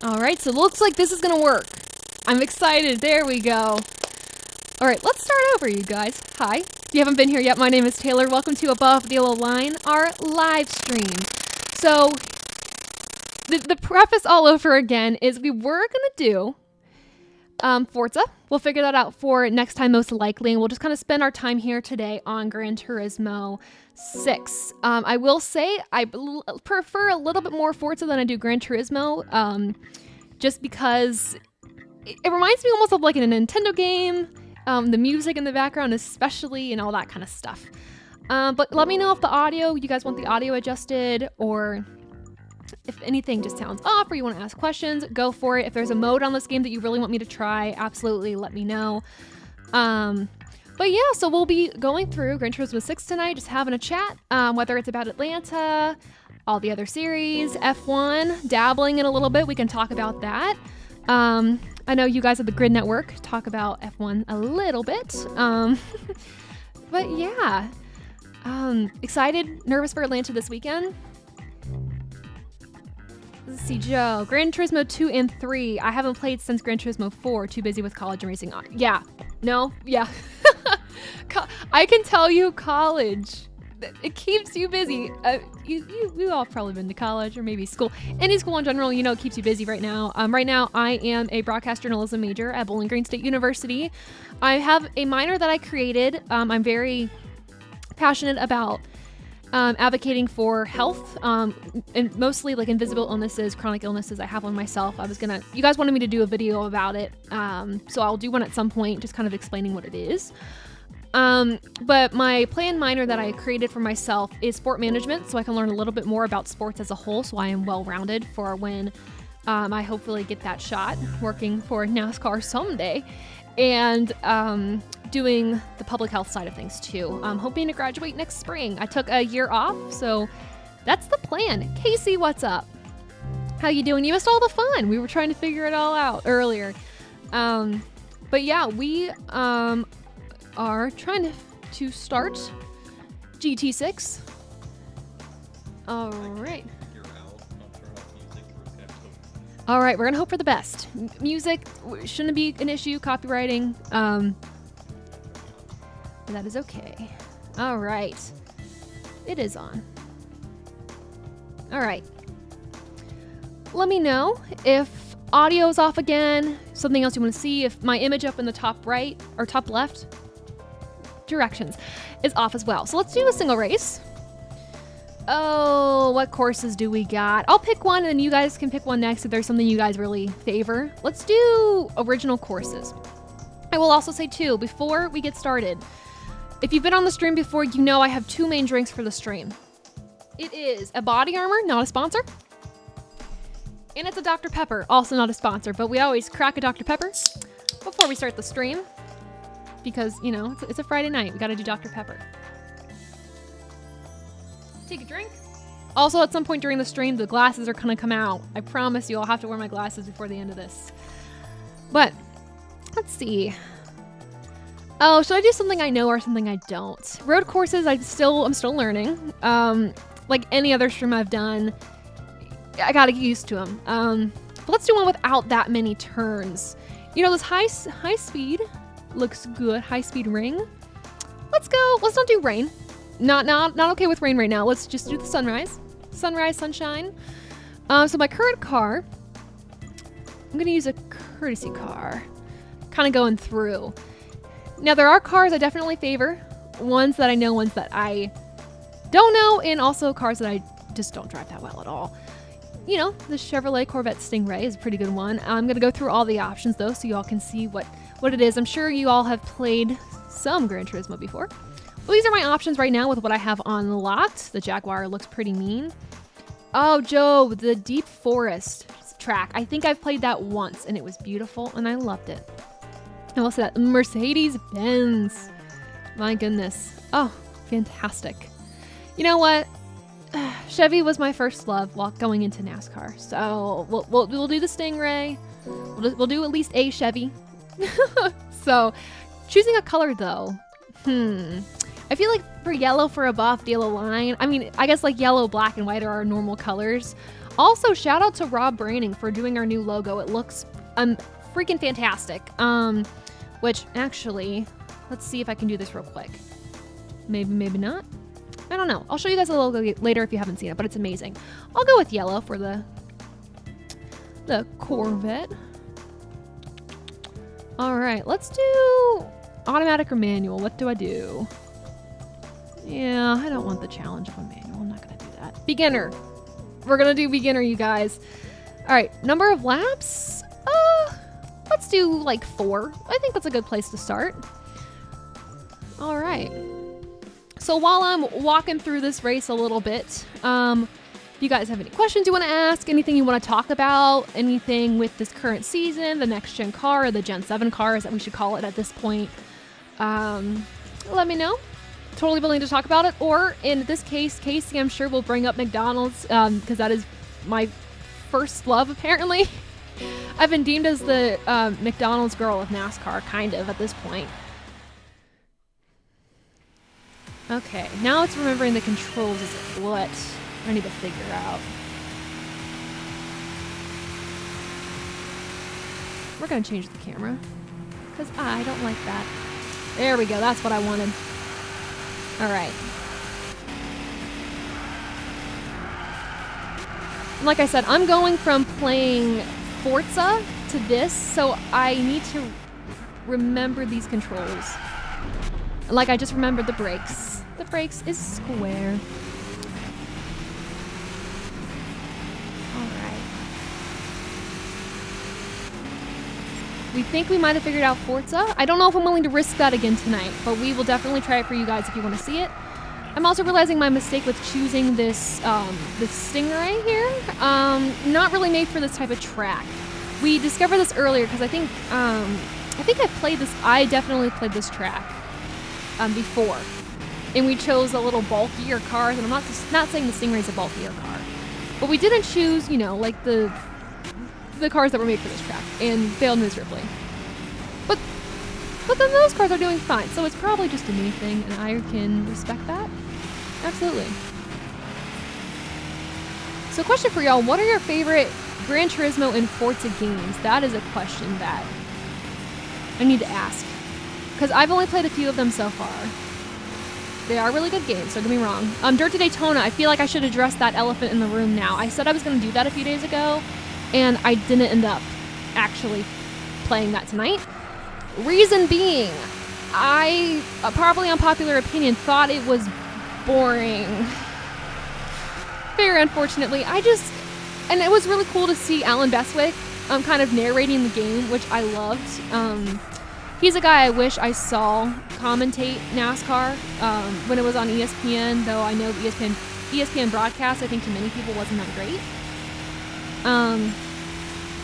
All right, so it looks like this is gonna work. I'm excited. There we go. All right, let's start over, you guys. Hi. If you haven't been here yet, my name is Taylor. Welcome to Above the Yellow Line, our live stream. So, the preface all over again is we were gonna do Forza. We'll figure that out for next time most likely, and we'll just kind of spend our time here today on Gran Turismo 6. I will say I prefer a little bit more Forza than I do Gran Turismo, just because it reminds me almost of like a Nintendo game, the music in the background especially, and all that kind of stuff. But let me know if you guys want the audio adjusted, or if anything just sounds off or you want to ask questions, go for it. If there's a mode on this game that you really want me to try, absolutely let me know. But yeah, so we'll be going through Gran Turismo 6 tonight, just having a chat, whether it's about Atlanta, all the other series, F1, dabbling in a little bit, we can talk about that. I know you guys at the Grid Network talk about F1 a little bit. But yeah, excited, nervous for Atlanta this weekend. Let's see, Joe. Gran Turismo 2 and 3. I haven't played since Gran Turismo 4. Too busy with college and racing. Yeah. No? Yeah. I can tell you college. It keeps you busy. You all have probably been to college or maybe school. Any school in general, it keeps you busy right now. Right now, I am a broadcast journalism major at Bowling Green State University. I have a minor that I created. I'm very passionate about advocating for health, and mostly like invisible illnesses, chronic illnesses I have on myself. You guys wanted me to do a video about it, so I'll do one at some point, just kind of explaining what it is. But my planned minor that I created for myself is sport management, so I can learn a little bit more about sports as a whole, so I am well-rounded for when I hopefully get that shot working for NASCAR someday. And doing the public health side of things too. I'm hoping to graduate next spring. I took a year off, so that's the plan. Casey, what's up? How you doing? You missed all the fun. We were trying to figure it all out earlier. But yeah, we are trying to start GT6. All right. All right, we're gonna hope for the best. Music shouldn't be an issue, copywriting. That is okay. All right, it is on. All right. Let me know if audio's off again, something else you want to see, if my image up in the top right or top left directions is off as well. So let's do a single race. Oh, what courses do we got? I'll pick one and then you guys can pick one next if there's something you guys really favor. Let's do original courses. I will also say too, before we get started, if you've been on the stream before, you know I have two main drinks for the stream. It is a Body Armor, not a sponsor. And it's a Dr. Pepper, also not a sponsor, but we always crack a Dr. Pepper before we start the stream. Because, it's a Friday night, we gotta do Dr. Pepper. Take a drink. Also, at some point during the stream, the glasses are gonna come out. I promise you, I'll have to wear my glasses before the end of this. But, let's see. Oh, should I do something I know or something I don't? Road courses, I'm still learning. Like any other stream I've done, I gotta get used to them. But let's do one without that many turns. This high speed looks good. High speed ring. Let's go. Let's not do rain. Not okay with rain right now. Let's just do the sunrise. Sunrise, sunshine. So my current car, I'm gonna use a courtesy car. Kind of going through. Now there are cars I definitely favor. Ones that I know, ones that I don't know, and also cars that I just don't drive that well at all. The Chevrolet Corvette Stingray is a pretty good one. I'm gonna go through all the options though, so you all can see what it is. I'm sure you all have played some Gran Turismo before. Well, these are my options right now with what I have unlocked. The Jaguar looks pretty mean. Oh, Joe, the Deep Forest track. I think I've played that once, and it was beautiful, and I loved it. And what's that? Mercedes-Benz. My goodness. Oh, fantastic. You know what? Chevy was my first love while going into NASCAR. So we'll do the Stingray. We'll do at least a Chevy. So choosing a color though. I feel like for yellow for above the yellow line, I mean, I guess like yellow, black, and white are our normal colors. Also, shout out to Rob Braining for doing our new logo. It looks freaking fantastic. Which actually, let's see if I can do this real quick. Maybe, maybe not. I don't know. I'll show you guys the logo later if you haven't seen it, but it's amazing. I'll go with yellow for the Corvette. All right, let's do automatic or manual. What do I do? Yeah, I don't want the challenge of a manual. I'm not gonna do that. Beginner. We're gonna do beginner, you guys. All right, number of laps. Let's do like 4. I think that's a good place to start. All right. So while I'm walking through this race a little bit, if you guys have any questions you want to ask, anything you want to talk about, anything with this current season, the next gen car, or the Gen 7 cars that we should call it at this point, let me know. Totally willing to talk about it. Or in this case, Casey, I'm sure will bring up McDonald's because that is my first love, apparently. I've been deemed as the McDonald's girl of NASCAR, kind of, at this point. Okay, now it's remembering the controls is what I need to figure out. We're gonna change the camera because I don't like that. There we go, that's what I wanted. All right. Like I said, I'm going from playing Forza to this, so I need to remember these controls. Like I just remembered the brakes. The brakes is square. Alright. We think we might have figured out Forza. I don't know if I'm willing to risk that again tonight, but we will definitely try it for you guys if you want to see it. I'm also realizing my mistake with choosing this Stingray here. Not really made for this type of track. We discovered this earlier because I think I definitely played this track before, and we chose a little bulkier cars. And I'm not saying the Stingray's a bulkier car, but we didn't choose, you know, like the cars that were made for this track and failed miserably. But then those cars are doing fine, so it's probably just a me thing, and I can respect that. Absolutely. So question for y'all, what are your favorite Gran Turismo and Forza games? That is a question that I need to ask, because I've only played a few of them so far. They are really good games, don't get me wrong. Dirt to Daytona, I feel like I should address that elephant in the room now. I said I was going to do that a few days ago, and I didn't end up actually playing that tonight. Reason being, I, probably unpopular opinion, thought it was boring. Very unfortunately. And it was really cool to see Alan Bestwick kind of narrating the game, which I loved. He's a guy I wish I saw commentate NASCAR when it was on ESPN, though I know the ESPN broadcast, I think to many people wasn't that great.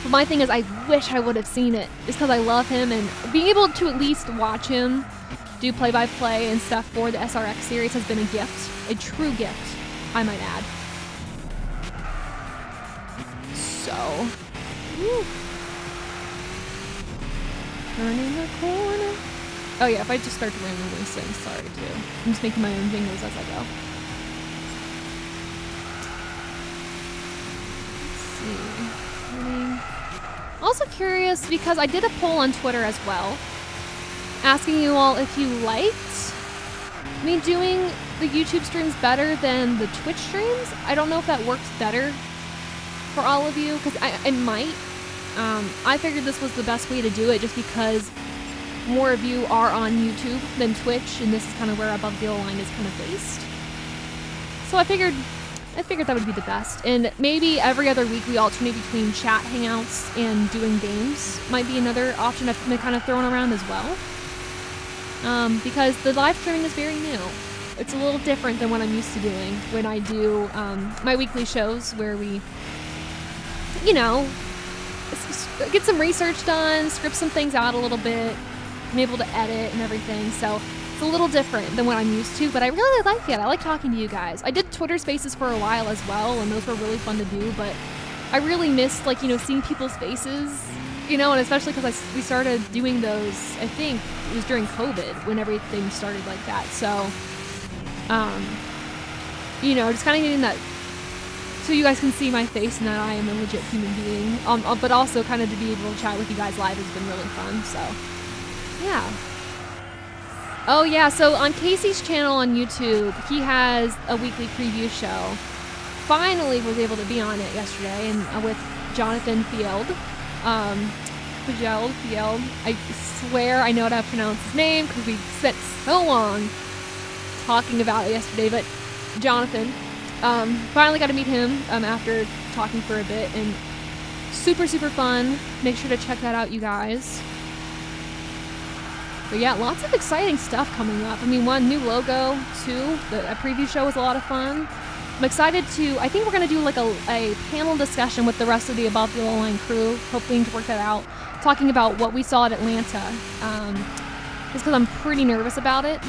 But my thing is, I wish I would have seen it, just because I love him, and being able to at least watch him do play-by-play and stuff for the SRX series has been a gift, a true gift, I might add. So, turning the corner. Oh yeah, if I just start to randomly sing, sorry too. I'm just making my own jingles as I go. Let's see. Also curious, because I did a poll on Twitter as well, asking you all if you liked me doing the YouTube streams better than the Twitch streams. I don't know if that works better for all of you, because it might. I figured this was the best way to do it, just because more of you are on YouTube than Twitch, and this is kind of where Above the Line is kind of based. So I figured that would be the best. And maybe every other week we alternate between chat hangouts and doing games. Might be another option I've been kind of throwing around as well. Because the live streaming is very new. It's a little different than what I'm used to doing when I do my weekly shows, where we, you know, get some research done, script some things out a little bit. I'm able to edit and everything, so it's a little different than what I'm used to, but I really like it. I like talking to you guys. I did Twitter Spaces for a while as well, and those were really fun to do, but I really missed, like, you know, seeing people's faces, you know, and especially because we started doing those, I think it was during COVID when everything started like that, so, you know, just kind of getting that so you guys can see my face and that I am a legit human being. But also kind of to be able to chat with you guys live has been really fun. So, yeah. Oh yeah, so on Casey's channel on YouTube, he has a weekly preview show. Finally was able to be on it yesterday, and with Jonathan Field. Field. I swear I know how to pronounce his name because we spent so long talking about it yesterday, but Jonathan, finally got to meet him after talking for a bit, and super fun. Make sure to check that out, you guys. But yeah, lots of exciting stuff coming up. I mean, one, new logo, two, the preview show was a lot of fun. I'm excited to, I think we're going to do like a panel discussion with the rest of the Above the Line crew, hoping to work that out, talking about what we saw at Atlanta. Just because I'm pretty nervous about it.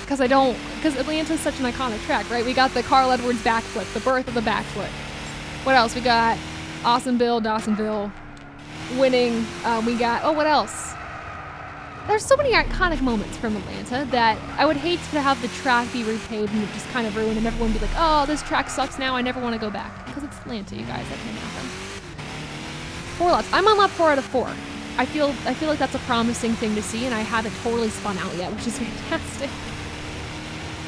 Because Atlanta's such an iconic track, right? We got the Carl Edwards backflip, the birth of the backflip. What else? We got Dawsonville winning. We got, what else? There's so many iconic moments from Atlanta that I would hate to have the track be repaved and it just kind of ruin and everyone be like, oh, this track sucks now, I never want to go back. Because it's Atlanta, you guys, that can't happen. 4 laps. I'm on lap 4 out of 4. I feel like that's a promising thing to see, and I haven't totally spun out yet, which is fantastic.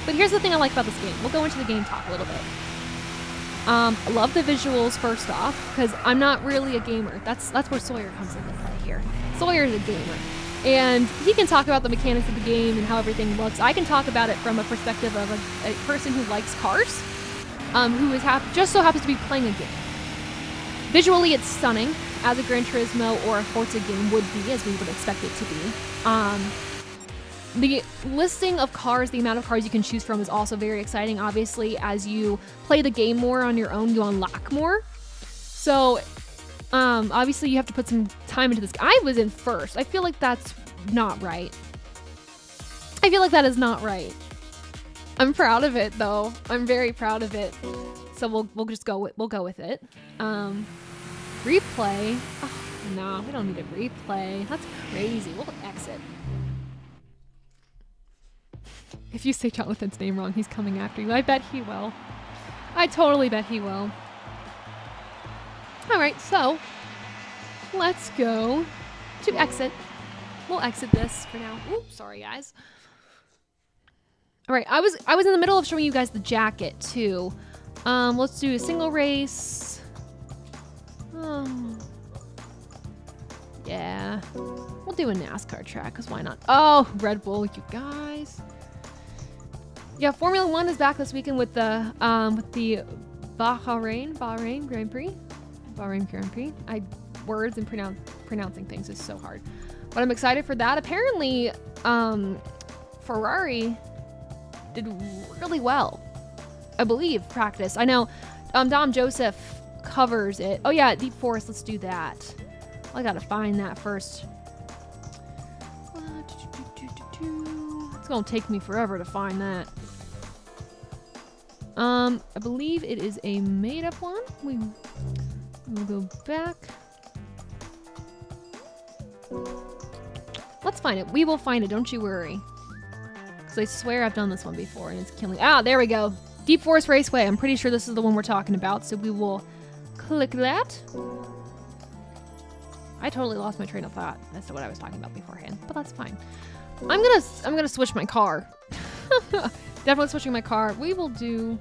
But here's the thing I like about this game. We'll go into the game talk a little bit. I love the visuals first off, because I'm not really a gamer. That's where Sawyer comes into play here. Sawyer's a gamer. And he can talk about the mechanics of the game and how everything looks. I can talk about it from a perspective of a person who likes cars, who is just so happens to be playing a game. Visually, it's stunning, as a Gran Turismo or a Forza game would be, as we would expect it to be. The listing of cars, the amount of cars you can choose from is also very exciting. Obviously, as you play the game more on your own, you unlock more. So, obviously you have to put some time into this. I was in first. I feel like that's not right. I feel like that is not right. I'm proud of it though. I'm very proud of it. So we'll just go with it. Replay. Oh, no, we don't need a replay. That's crazy. We'll exit. If you say Jonathan's name wrong, he's coming after you. I bet he will. I totally bet he will. Alright, so let's go to exit. We'll exit this for now. Oops, sorry guys. Alright, I was in the middle of showing you guys the jacket too. Let's do a single race. Oh. Yeah. We'll do a NASCAR track, because why not? Oh, Red Bull, you guys. Yeah, Formula 1 is back this weekend with the Bahrain Grand Prix. Bahrain Grand Prix. Words and pronouncing things is so hard. But I'm excited for that. Apparently, Ferrari did really well. I believe, practice. I know Dom Joseph covers it. Oh yeah, Deep Forest, let's do that. I gotta find that first. It's gonna take me forever to find that. I believe it is a made-up one. We'll go back. Let's find it. We will find it, don't you worry. Because I swear I've done this one before and it's killing. Ah, there we go. Deep Forest Raceway. I'm pretty sure this is the one we're talking about, so we will click that. I totally lost my train of thought as to what I was talking about beforehand, but that's fine. I'm gonna switch my car. Definitely switching my car. We will do.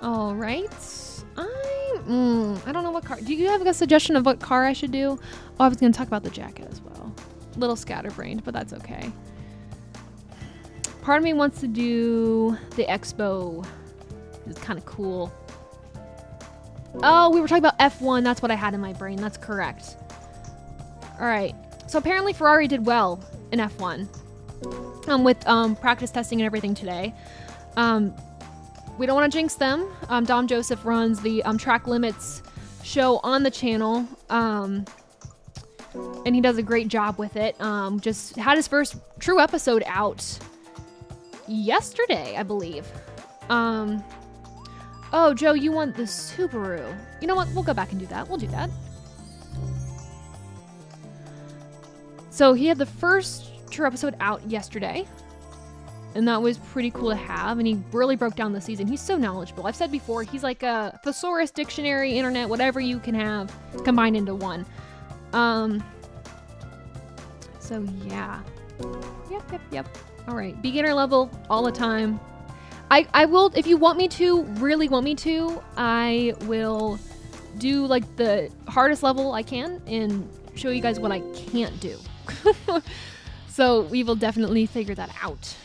All right. I don't know what car. Do you have a suggestion of what car I should do? Oh, I was gonna talk about the jacket as well. Little scatterbrained, but that's okay. Part of me wants to do the Expo. It's kind of cool. Oh, we were talking about F1. That's what I had in my brain. That's correct. All right. So apparently Ferrari did well in F1 with practice testing and everything today. We don't want to jinx them. Dom Joseph runs the Track Limits show on the channel. And he does a great job with it. Just had his first true episode out yesterday, I believe. Oh, Joe, you want the Subaru. You know what? We'll go back and do that. We'll do that. So he had the first true episode out yesterday, and that was pretty cool to have, and he really broke down the season. He's so knowledgeable. I've said before, he's like a thesaurus, dictionary, internet, whatever you can have combined into one. So yeah. Yep. All right, beginner level all the time. I will, if you want me to, really want me to, I will do like the hardest level I can and show you guys what I can't do. So we will definitely figure that out.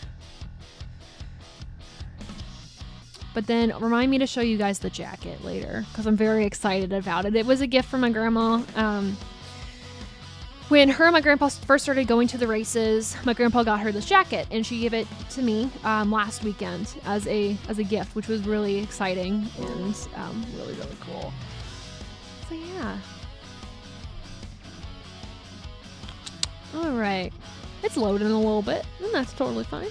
But then remind me to show you guys the jacket later, because I'm very excited about it. It was a gift from my grandma. When her and my grandpa first started going to the races, my grandpa got her this jacket, and she gave it to me last weekend as a gift, which was really exciting and really, really cool. So yeah. All right. It's loading a little bit, and that's totally fine.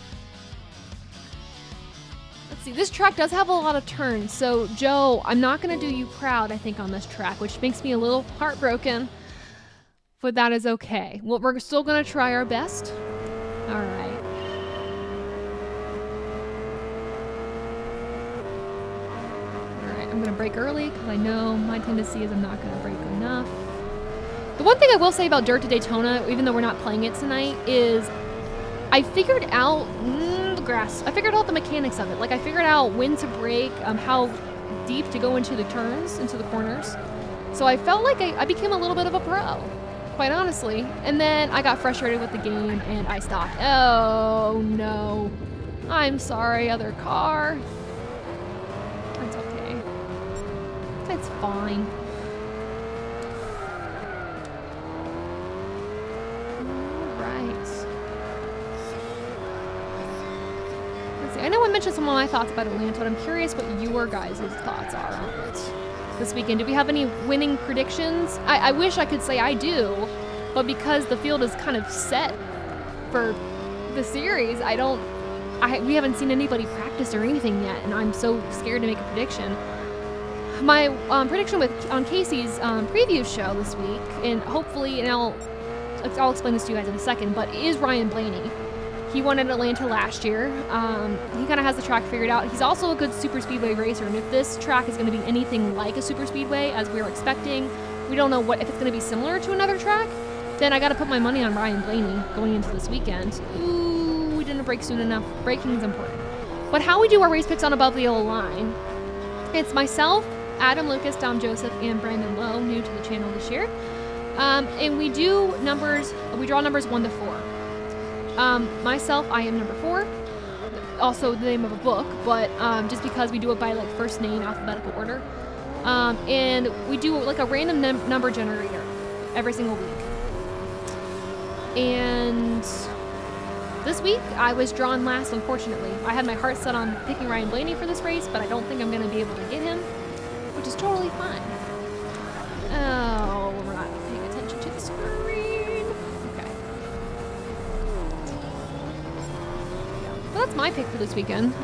Let's see. This track does have a lot of turns, so Joe, I'm not going to do you proud, I think, on this track, which makes me a little heartbroken. But that is okay. Well, we're still going to try our best. All right. All right, I'm going to brake early because I know my tendency is I'm not going to brake enough. The one thing I will say about Dirt to Daytona, even though we're not playing it tonight, is I figured out the grass. I figured out the mechanics of it. Like, I figured out when to brake, how deep to go into the turns, into the corners. So I felt like I became a little bit of a pro, quite honestly. And then I got frustrated with the game and I stopped. Oh no. I'm sorry, other car. That's okay. It's fine. I know I mentioned some of my thoughts about Atlanta, but I'm curious what your guys' thoughts are on it this weekend. Do we have any winning predictions? I wish I could say I do, but because the field is kind of set for the series, we haven't seen anybody practice or anything yet, and I'm so scared to make a prediction. My prediction on Casey's preview show this week, and hopefully, and I'll explain this to you guys in a second, but is Ryan Blaney. He won at Atlanta last year. He kind of has the track figured out. He's also a good super speedway racer, and if this track is going to be anything like a super speedway, as we are expecting, we don't know if it's going to be similar to another track, then I got to put my money on Ryan Blaney going into this weekend. Ooh, we didn't brake soon enough. Braking is important. But how we do our race picks on Above the Yellow Line, it's myself, Adam Lucas, Dom Joseph, and Brandon Lowe, new to the channel this year. And we draw numbers 1 to 4. Myself, I am number 4, also the name of a book, but just because we do it by like first name alphabetical order. And we do like a random number generator every single week. And this week I was drawn last, unfortunately. I had my heart set on picking Ryan Blaney for this race, but I don't think I'm going to be able to get him, which is totally fine. Oh, we're not paying attention to the screen. That's my pick for this weekend.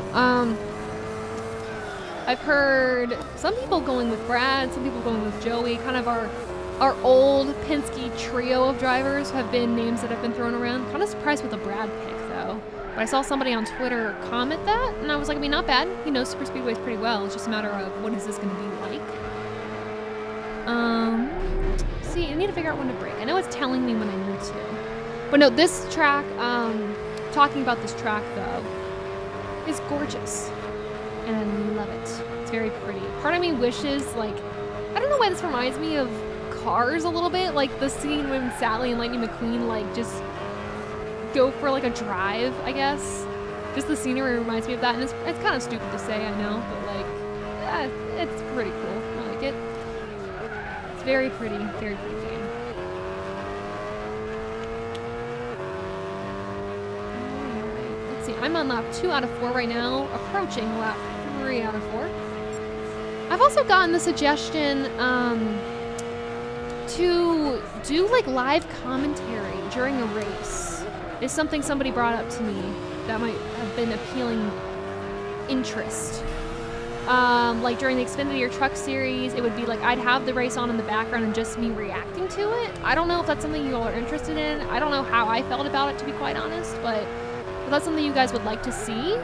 I've heard some people going with Brad, some people going with Joey. Kind of our old Penske trio of drivers have been names that have been thrown around. Kind of surprised with the Brad pick, though. But I saw somebody on Twitter comment that, and I was like, I mean, not bad. He knows super speedways pretty well. It's just a matter of what is this going to be like. See, I need to figure out when to brake. I know it's telling me when I need to. But no, this track, talking about this track, though, is gorgeous. And I love it. It's very pretty. Part of me wishes, like, I don't know why this reminds me of Cars a little bit. Like, the scene when Sally and Lightning McQueen, like, just go for, like, a drive, I guess. Just the scenery reminds me of that. And it's kind of stupid to say, I know. But, like, it's pretty cool. I like it. It's very pretty. Very pretty game. See, I'm on lap 2 out of 4 right now, approaching lap 3 out of 4. I've also gotten the suggestion to do like live commentary during a race. It's something somebody brought up to me that might have been appealing interest. Like during the Xfinity or Truck Series, it would be like I'd have the race on in the background and just me reacting to it. I don't know if that's something you all are interested in. I don't know how I felt about it, to be quite honest, but if that's something you guys would like to see,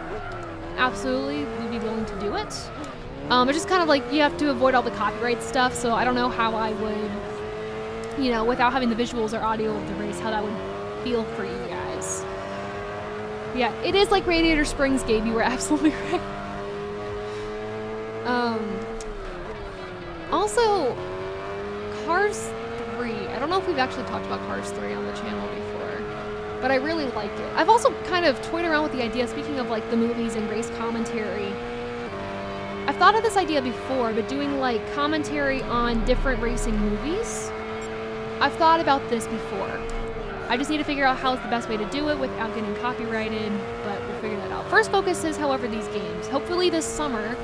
absolutely, we'd be willing to do it. It's just kind of like you have to avoid all the copyright stuff, so I don't know how I would, you know, without having the visuals or audio of the race, how that would feel for you guys. Yeah, it is like Radiator Springs, Gabe. You were absolutely right. Also, Cars 3. I don't know if we've actually talked about Cars 3 on the channel before, but I really like it. I've also kind of toyed around with the idea, speaking of like the movies and race commentary. I've thought of this idea before, but doing like commentary on different racing movies. I've thought about this before. I just need to figure out how's the best way to do it without getting copyrighted, but we'll figure that out. First focus is, however, these games. Hopefully this summer,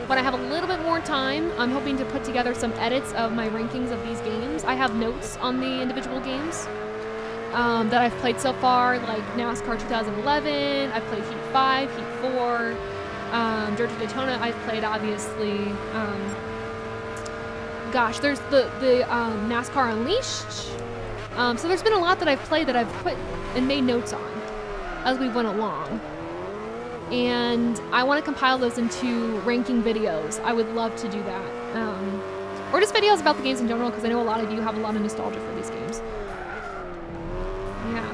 when I have a little bit more time, I'm hoping to put together some edits of my rankings of these games. I have notes on the individual games that I've played so far, like NASCAR 2011, I've played Heat 5, Heat 4, Georgia Daytona I've played, obviously. Gosh, there's the NASCAR Unleashed. So there's been a lot that I've played that I've put and made notes on as we went along. And I want to compile those into ranking videos. I would love to do that. Or just videos about the games in general, because I know a lot of you have a lot of nostalgia for these games. Yeah.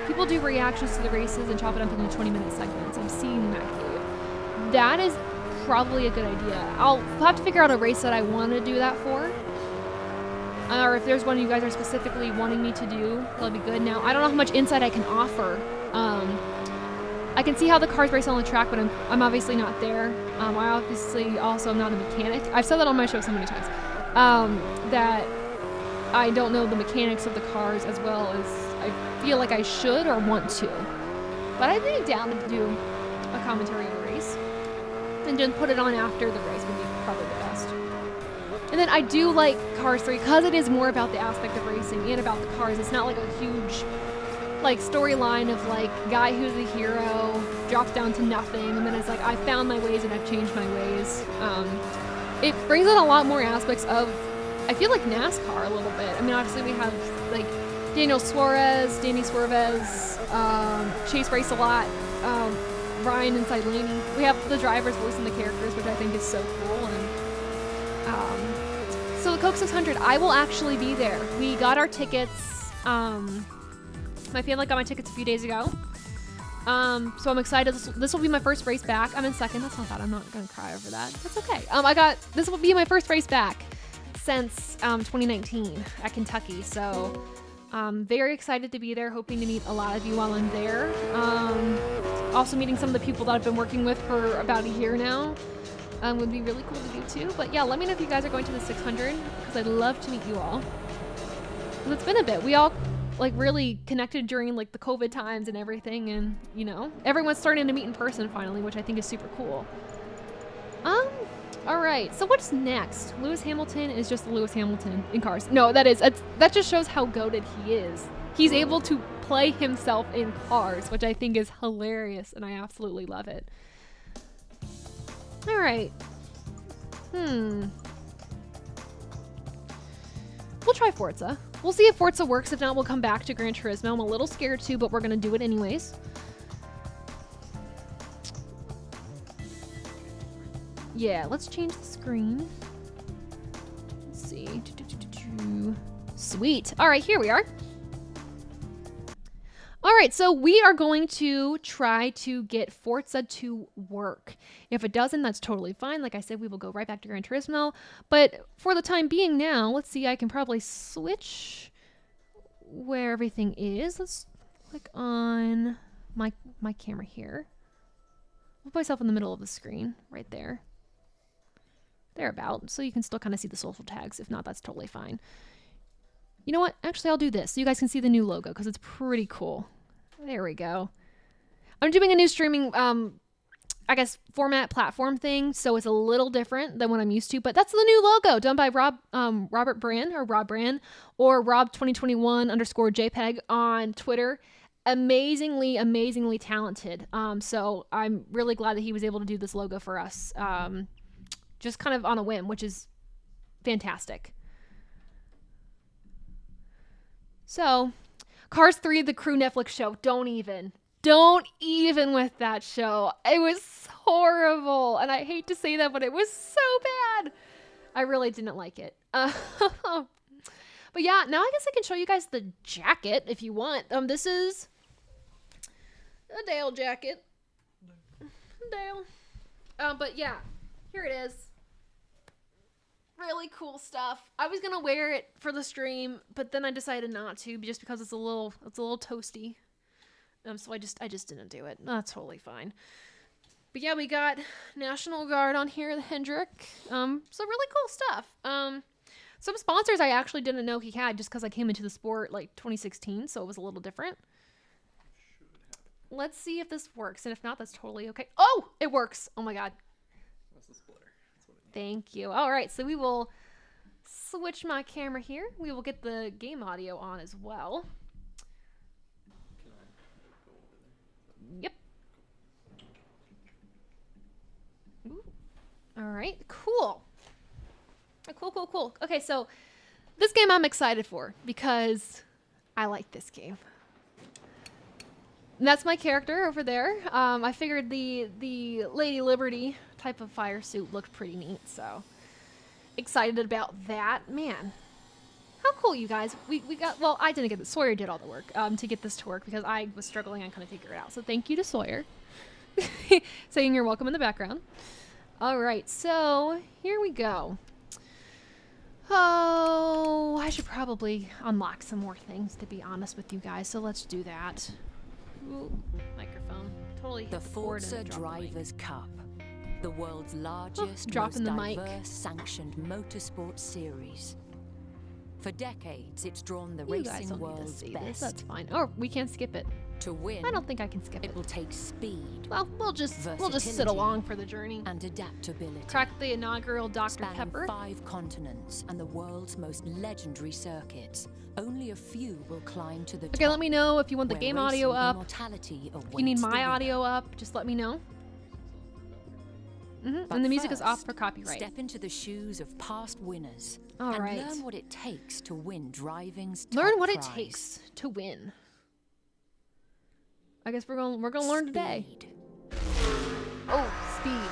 People do reactions to the races and chop it up into 20-minute segments. I've seen that, Gabe. That is probably a good idea. I'll have to figure out a race that I want to do that for. Or if there's one you guys are specifically wanting me to do, that'll be good. Now, I don't know how much insight I can offer. I can see how the cars race on the track, but I'm obviously not there. I obviously also am not a mechanic. I've said that on my show so many times, that I don't know the mechanics of the cars as well as I feel like I should or want to. But I'd be down to do a commentary of a race, and then put it on after the race would be probably the best. And then I do like Cars 3 because it is more about the aspect of racing and about the cars. It's not like a huge like storyline of like guy who's a hero drops down to nothing and then it's like I found my ways and I've changed my ways. It brings in a lot more aspects of, I feel like, NASCAR a little bit. I mean, obviously we have like Danny Suarez, Chase Race a lot, Ryan inside Laney. We have the drivers voicing the characters, which I think is so cool. And so the Coke 600, I will actually be there. We got our tickets. My family got my tickets a few days ago. So I'm excited. This will be my first race back. I'm in second. That's not bad. I'm not gonna cry over that. That's okay. This will be my first race back since 2019 at Kentucky. So I'm very excited to be there. Hoping to meet a lot of you while I'm there. Also meeting some of the people that I've been working with for about a year now. Would be really cool to do too. But yeah, let me know if you guys are going to the 600 because I'd love to meet you all. It's been a bit. We all like really connected during like the COVID times and everything, and you know, everyone's starting to meet in person finally, which I think is super cool. All right, so what's next? Lewis Hamilton is just Lewis Hamilton in Cars. No, that just shows how goated he is. He's able to play himself in Cars, which I think is hilarious, and I absolutely love it. All right. We'll try Forza. We'll see if Forza works. If not, we'll come back to Gran Turismo. I'm a little scared too, but we're going to do it anyways. Yeah, let's change the screen. Let's see. Sweet. All right, here we are. All right, so we are going to try to get Forza to work. If it doesn't, that's totally fine. Like I said, we will go right back to Gran Turismo. But for the time being now, let's see, I can probably switch where everything is. Let's click on my camera here. I'll put myself in the middle of the screen, right there. Thereabout, so you can still kind of see the social tags. If not, that's totally fine. You know what? Actually, I'll do this so you guys can see the new logo because it's pretty cool. There we go. I'm doing a new streaming, I guess, format platform thing, so it's a little different than what I'm used to, but that's the new logo done by Rob Brand, or Rob2021_JPEG on Twitter. amazingly, amazingly talented. So I'm really glad that he was able to do this logo for us. Just kind of on a whim, which is fantastic. So, Cars 3, the Crew Netflix show. Don't even with that show. It was horrible. And I hate to say that, but it was so bad. I really didn't like it. But yeah, now I guess I can show you guys the jacket if you want. This is a Dale jacket. Dale. But yeah, here it is. Really cool stuff. I was gonna wear it for the stream, but then I decided not to, just because it's a little toasty. So I just didn't do it. That's totally fine. But yeah, we got National Guard on here, the Hendrick. So really cool stuff. Some sponsors I actually didn't know he had, just because I came into the sport like 2016, so it was a little different. Let's see if this works, and if not, that's totally okay. Oh, it works. Oh my god. That's the splitter. That's what it needs. Thank you. All right, so we will switch my camera here. We will get the game audio on as well. Can I go over there? Yep. Ooh. All right, cool. Cool. Okay, so this game I'm excited for because I like this game. And that's my character over there. I figured the Lady Liberty type of fire suit looked pretty neat, so excited about that. Man, how cool, you guys. We got, well, I didn't get it. Sawyer did all the work to get this to work because I was struggling and couldn't figure it out. So thank you to Sawyer. Saying you're welcome in the background. All right, so here we go. Oh, I should probably unlock some more things, to be honest with you guys. So let's do that. Ooh, microphone. Totally hit The the cord Forza and dropped the mic. Drivers' Cup, the world's largest, dropping most the mic. diverse sanctioned motorsport series. For decades, it's drawn the You guys racing don't need to world's see this. best. That's fine. Oh, we can't skip it. To win, I don't think I can skip it it. will take speed Well, we'll just sit versatility, along for the journey. and adaptability. Crack the inaugural Dr. Spanning Pepper. 5 continents and the world's most legendary circuits, only a few will climb to the top. Okay, let me know if you want the where game racing audio up. immortality If you need awaits the my winner. audio up, just let me know. But And the music is off first, for copyright. Step into the shoes of past winners All and right. learn what it takes to win driving's top Learn what it prize. takes to win. I guess we're gonna learn today. Speed. Oh, speed.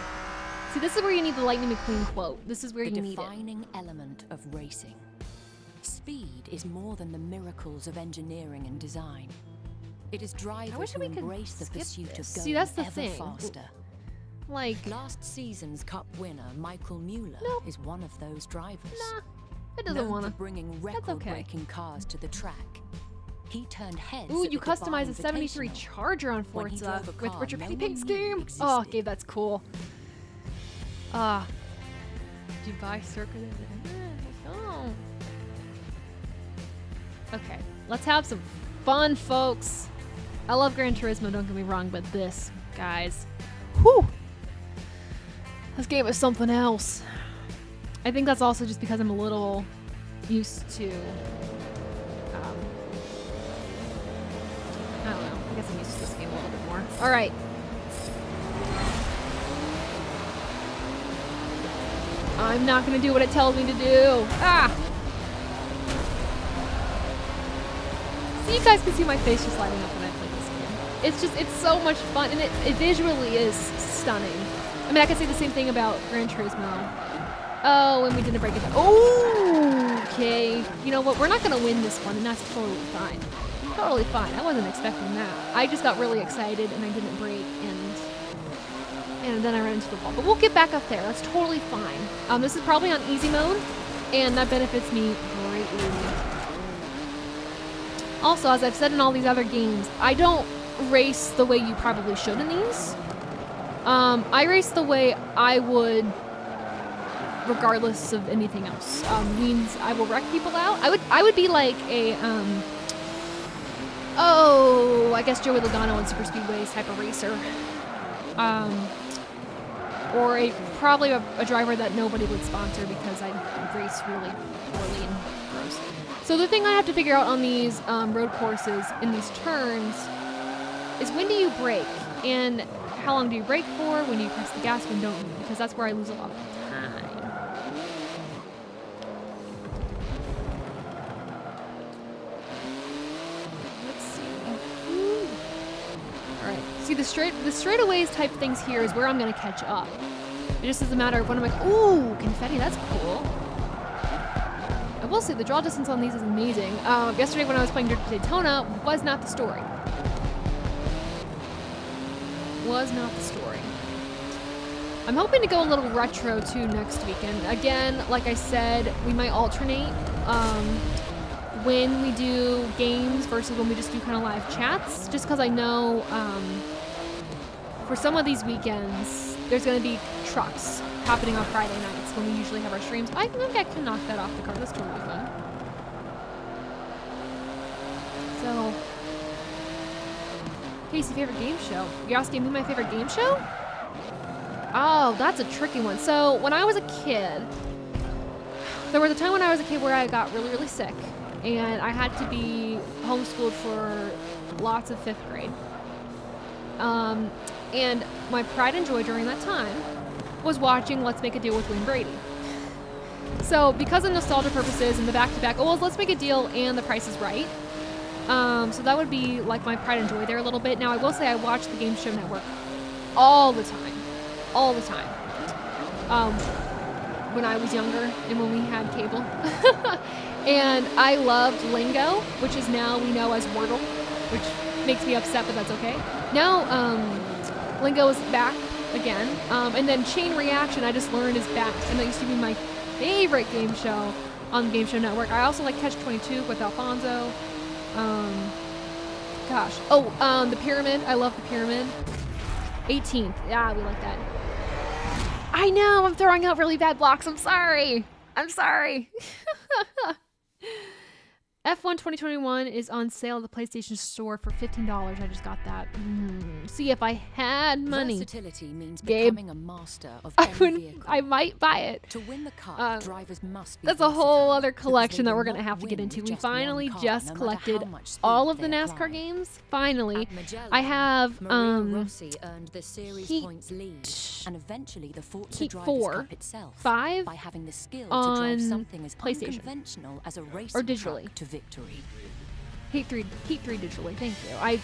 See, this is where you need the Lightning McQueen quote. This is where The you need it. defining element of racing. Speed is more than the miracles of engineering and design. It is drivers wish who we could embrace the skip pursuit this. of going See, that's the ever thing. faster. Like, Last season's Cup winner, Michael Mueller, Nope. is one of those drivers. nah, it doesn't Known wanna. for bringing okay. record-breaking cars to the track. He turned heads. Ooh, at you the customize Dubai a 73 Invitational. Charger on when he Forza drove a with car Richard no Petty one Pink's knew game. Oh, existed. okay, that's cool. Dubai Circuit. Oh. Okay, let's have some fun, folks. I love Gran Turismo, don't get me wrong, but this, guys, whew, this game is something else. I think that's also just because I'm a little used to, I don't know, I guess I'm used to this game a little bit more. All right. I'm not gonna do what it tells me to do. Ah! So you guys can see my face just lighting up when I play this game. It's so much fun, and it visually is stunning. I mean, I could say the same thing about Gran Turismo. Oh, and we didn't break it down. Oh, okay. You know what? We're not gonna win this one, and that's totally fine. Totally fine. I wasn't expecting that. I just got really excited, and I didn't break, and then I ran into the wall. But we'll get back up there. That's totally fine. This is probably on easy mode, and that benefits me greatly. Also, as I've said in all these other games, I don't race the way you probably should in these. I race the way I would regardless of anything else. Means I will wreck people out. I would be like a, I guess Joey Logano in Super Speedways type of racer. Or probably a driver that nobody would sponsor because I race really poorly and gross. So the thing I have to figure out on these road courses in these turns is when do you brake? And how long do you brake for? When do you press the gas? When don't you? Because that's where I lose a lot of time. Let's see. Ooh. All right. See, the straightaways type things here is where I'm going to catch up. It just is a matter of when I'm like, ooh, confetti, that's cool. I will say the draw distance on these is amazing. Yesterday when I was playing Daytona, was not the story. Was not the story. I'm hoping to go a little retro too next weekend. Again, like I said, we might alternate when we do games versus when we just do kind of live chats. Just because I know for some of these weekends, there's going to be trucks happening on Friday nights when we usually have our streams. I think I can knock that off the card. That's totally fun. So, Casey, favorite game show? You're asking me my favorite game show? Oh, that's a tricky one. So, when I was a kid, there was a time when I was a kid where I got really, really sick. And I had to be homeschooled for lots of 5th grade. And my pride and joy during that time was watching Let's Make a Deal with Wayne Brady. So because of nostalgia purposes and the back-to-back, oh, well, Let's Make a Deal and The Price is Right. So that would be like my pride and joy there a little bit. Now I will say I watch the Game Show Network all the time. All the time. When I was younger and when we had cable. And I loved Lingo, which is now we know as Wordle, which makes me upset, but that's okay. Now, Lingo is back again. And then Chain Reaction, I just learned is back. And that used to be my favorite game show on the Game Show Network. I also like Catch 22 with Alfonso. Gosh. Oh, The Pyramid. I love The Pyramid. 18th. Yeah, we like that. I know, I'm throwing out really bad blocks. I'm sorry. I'm sorry. F1 2021 is on sale at the PlayStation Store for $15. I just got that. See, if I had money, Versatility means Gabe, becoming a master of any vehicle. I might buy it. To win the cup, drivers must be That's a whole versatile, other because collection they that will we're going to not have to get win into. with We just one finally car, just no matter collected how much speed all of they the NASCAR apply. games. Finally. At Magellan, I have Maria Rossi earned the series Heat points lead, and eventually the Forza Heat Drivers 4, Cup itself 5 by having the skill to on drive something as PlayStation. unconventional as a racing Or digitally. truck to victory. Heat 3 digitally. Thank you.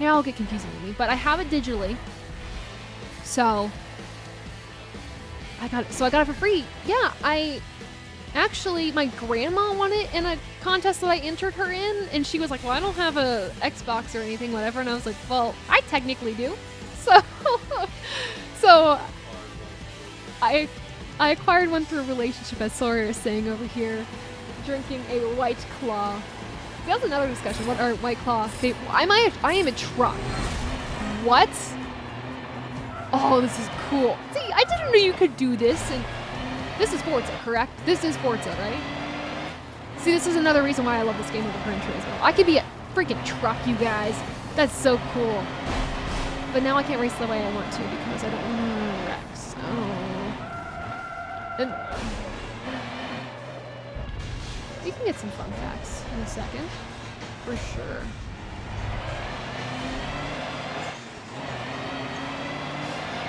Now I'll get confusing with me, but I have it digitally. So I got it for free. Yeah, actually my grandma won it in a contest that I entered her in, and she was like, "Well, I don't have a Xbox or anything, whatever." And I was like, "Well, I technically do." So I acquired one through a relationship, as Sawyer is saying over here, drinking a White Claw. That's another discussion. What are White Claw? I am a truck. What? Oh, this is cool. See, I didn't know you could do this. And this is Forza, correct? This is Forza, right? See, this is another reason why I love this game over Gran Truismo. I could be a freaking truck, you guys. That's so cool. But now I can't race the way I want to because I don't want to wreck. So. And you can get some fun facts in a second, for sure.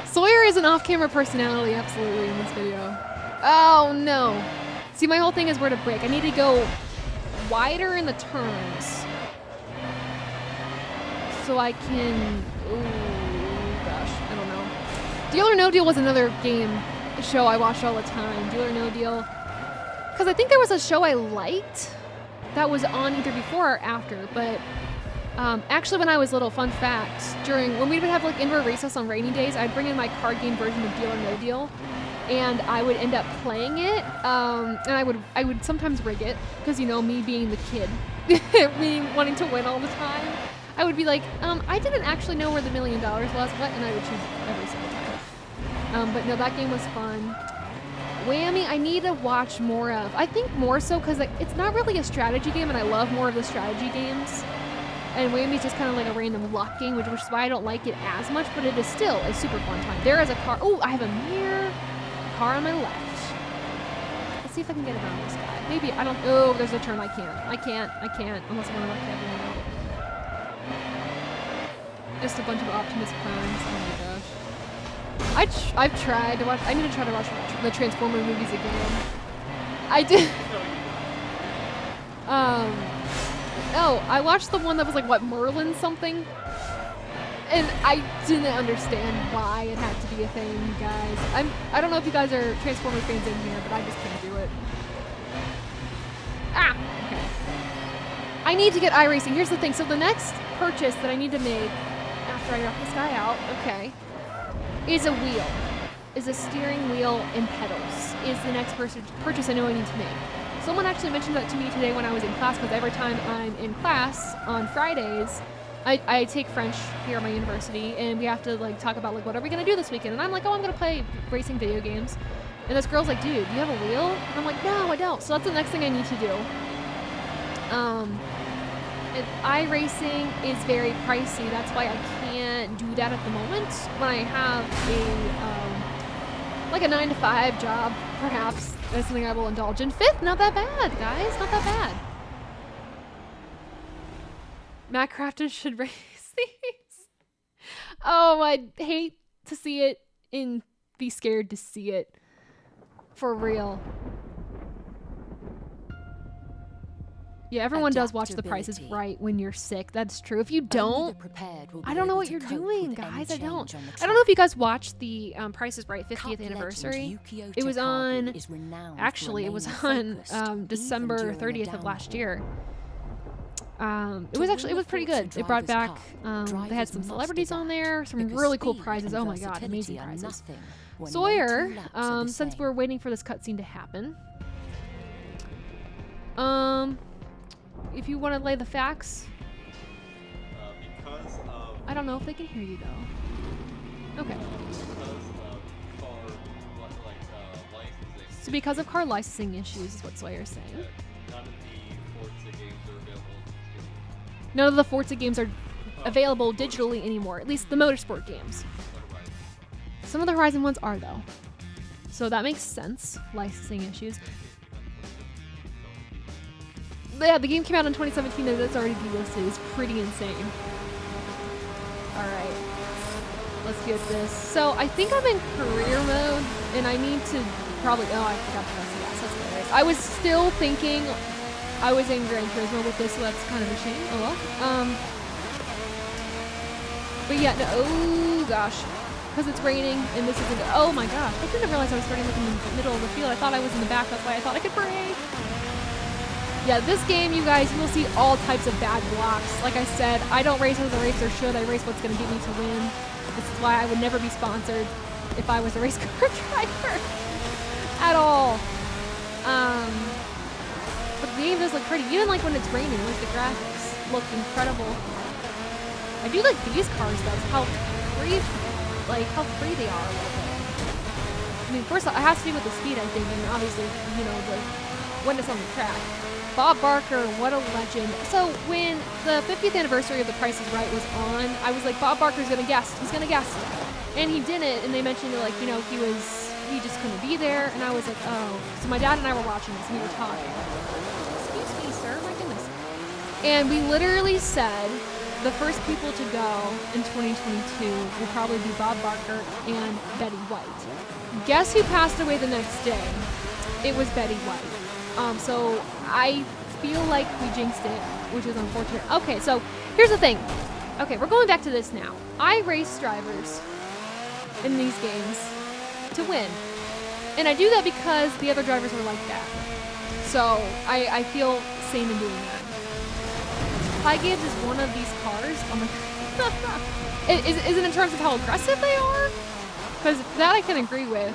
Sawyer is an off-camera personality, absolutely, in this video. Oh, no. See, my whole thing is where to brake. I need to go wider in the turns so I can... Oh, gosh, I don't know. Deal or No Deal was another game show I watched all the time. Deal or No Deal. Because I think there was a show I liked that was on either before or after, but actually when I was little, fun fact, when we would have like indoor recess on rainy days, I'd bring in my card game version of Deal or No Deal, and I would end up playing it, and I would sometimes rig it, because you know, me being the kid, me wanting to win all the time, I would be like, I didn't actually know where the $1 million was, what, and I would choose every single time. But no, that game was fun. Whammy, I need to watch more of. I think more so because it's not really a strategy game, and I love more of the strategy games. And Whammy's just kind of like a random luck game, which is why I don't like it as much, but it is still a super fun time. There is a car. Oh, I have a mirror. Car on my left. Let's see if I can get around this guy. Maybe, I don't. Oh, there's a turn. I can't. Unless I want to knock everyone out. just a bunch of Optimus Primes. Oh my gosh. I've tried to watch. I need to try to watch the Transformer movies again. I did. Oh, I watched the one that was like what, Merlin something, and I didn't understand why it had to be a thing, guys. I don't know if you guys are Transformers fans in here, but I just can't do it. Ah. Okay. I need to get iRacing. Here's the thing. So the next purchase that I need to make after I knock this guy out, okay, is a wheel. Is a steering wheel and pedals. Is the next purchase I know I need to make. Someone actually mentioned that to me today when I was in class, because every time I'm in class on Fridays, I take French here at my university, and we have to like talk about like what are we gonna do this weekend, and I'm like, oh, I'm gonna play racing video games, and this girl's like, dude, do you have a wheel? And I'm like, no, I don't. So that's the next thing I need to do. And iRacing is very pricey. That's why I can't do that at the moment. When I have a like a 9-to-5 job, perhaps that's something I will indulge in. Fifth, not that bad, guys, not that bad. Matt Crafton should race these. Oh, I'd hate to see it and be scared to see it. For real. Yeah, everyone does watch The Price is Right when you're sick. That's true. If you don't, I don't know what you're doing, guys. I don't know if you guys watched the Price is Right 50th anniversary. It was on, actually, it was on December 30th of last year. It was pretty good. It brought back, they had some celebrities on there, some really cool prizes. Oh my god, amazing prizes. Sawyer, since we're waiting for this cutscene to happen, if you want to lay the facts. Because of... I don't know if they can hear you though. Okay. So because of car licensing issues is what Sawyer's saying. None of the Forza games are available digitally anymore, at least the motorsport games. Some of the Horizon ones are though. So that makes sense, licensing issues. Yeah, the game came out in 2017 and it's already delisted. It's pretty insane. Alright. Let's get this. So I think I'm in career mode and I need to probably, oh, I forgot to press the gas. That's hilarious. I was still thinking I was in Gran Truismo with this, so that's kind of a shame. Oh well. But yeah, no, oh gosh. Because it's raining and this isn't, oh my gosh. I didn't realize I was starting like in the middle of the field. I thought I was in the back, that's why I thought I could brake. Yeah, this game, you guys, you will see all types of bad blocks. Like I said, I don't race as a racer should. I race what's going to get me to win. This is why I would never be sponsored if I was a race car driver. At all. But the game does look pretty. Even like when it's raining, like the graphics look incredible. I do like these cars though, how free they are a little bit. I mean, first of all, it has to do with the speed, I think, and obviously, you know, when it's on the track. Bob Barker, what a legend. So when the 50th anniversary of The Price is Right was on, I was like, Bob Barker's gonna guest. He's gonna guest. And he didn't, and they mentioned like, you know, he just couldn't be there, and I was like, oh. So my dad and I were watching this, and we were talking. Excuse me, sir, my goodness. And we literally said the first people to go in 2022 will probably be Bob Barker and Betty White. Guess who passed away the next day? It was Betty White. So I feel like we jinxed it, which is unfortunate. Okay, so here's the thing. Okay, we're going back to this now. I race drivers in these games to win. And I do that because the other drivers are like that. So I feel sane in doing that. Ty Gibbs is one of these cars. Oh my God. Is it in terms of how aggressive they are? Because that I can agree with.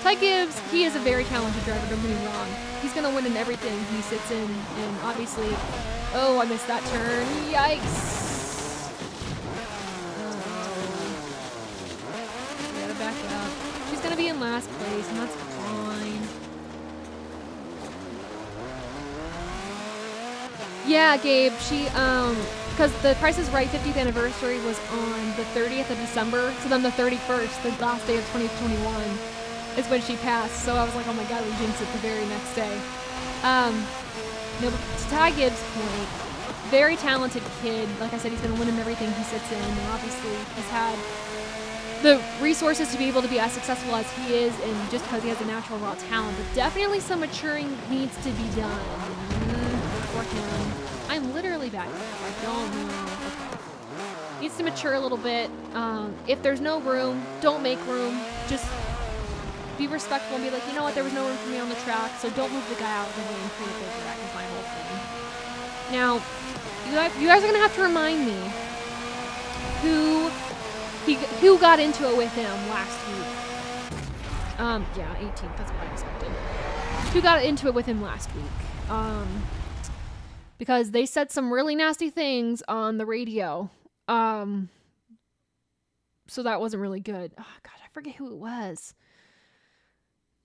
Ty Gibbs, he is a very talented driver, don't get me wrong. He's going to win in everything he sits in, and obviously... Oh, I missed that turn. Yikes. We gotta back up. She's going to be in last place, and that's fine. Yeah, Gabe, she, because the Price is Right 50th anniversary was on the 30th of December, so then the 31st, the last day of 2021, is when she passed. So I was like, oh my God, we jinxed it the very next day. No, but to Ty Gibbs' point, very talented kid. Like I said, he's going to win in everything he sits in, and obviously has had the resources to be able to be as successful as he is, and just because he has a natural raw talent. But definitely some maturing needs to be done for him. I'm literally back there. I don't know. Okay. Needs to mature a little bit. If there's no room, don't make room. Just be respectful and be like, you know what, there was no room for me on the track, so don't move the guy out of the way and create a big wreck is my whole thing. Now, you guys are going to have to remind me who got into it with him last week. Yeah, 18th, that's what I expected. Who got into it with him last week. Because they said some really nasty things on the radio. So that wasn't really good. Oh, God, I forget who it was.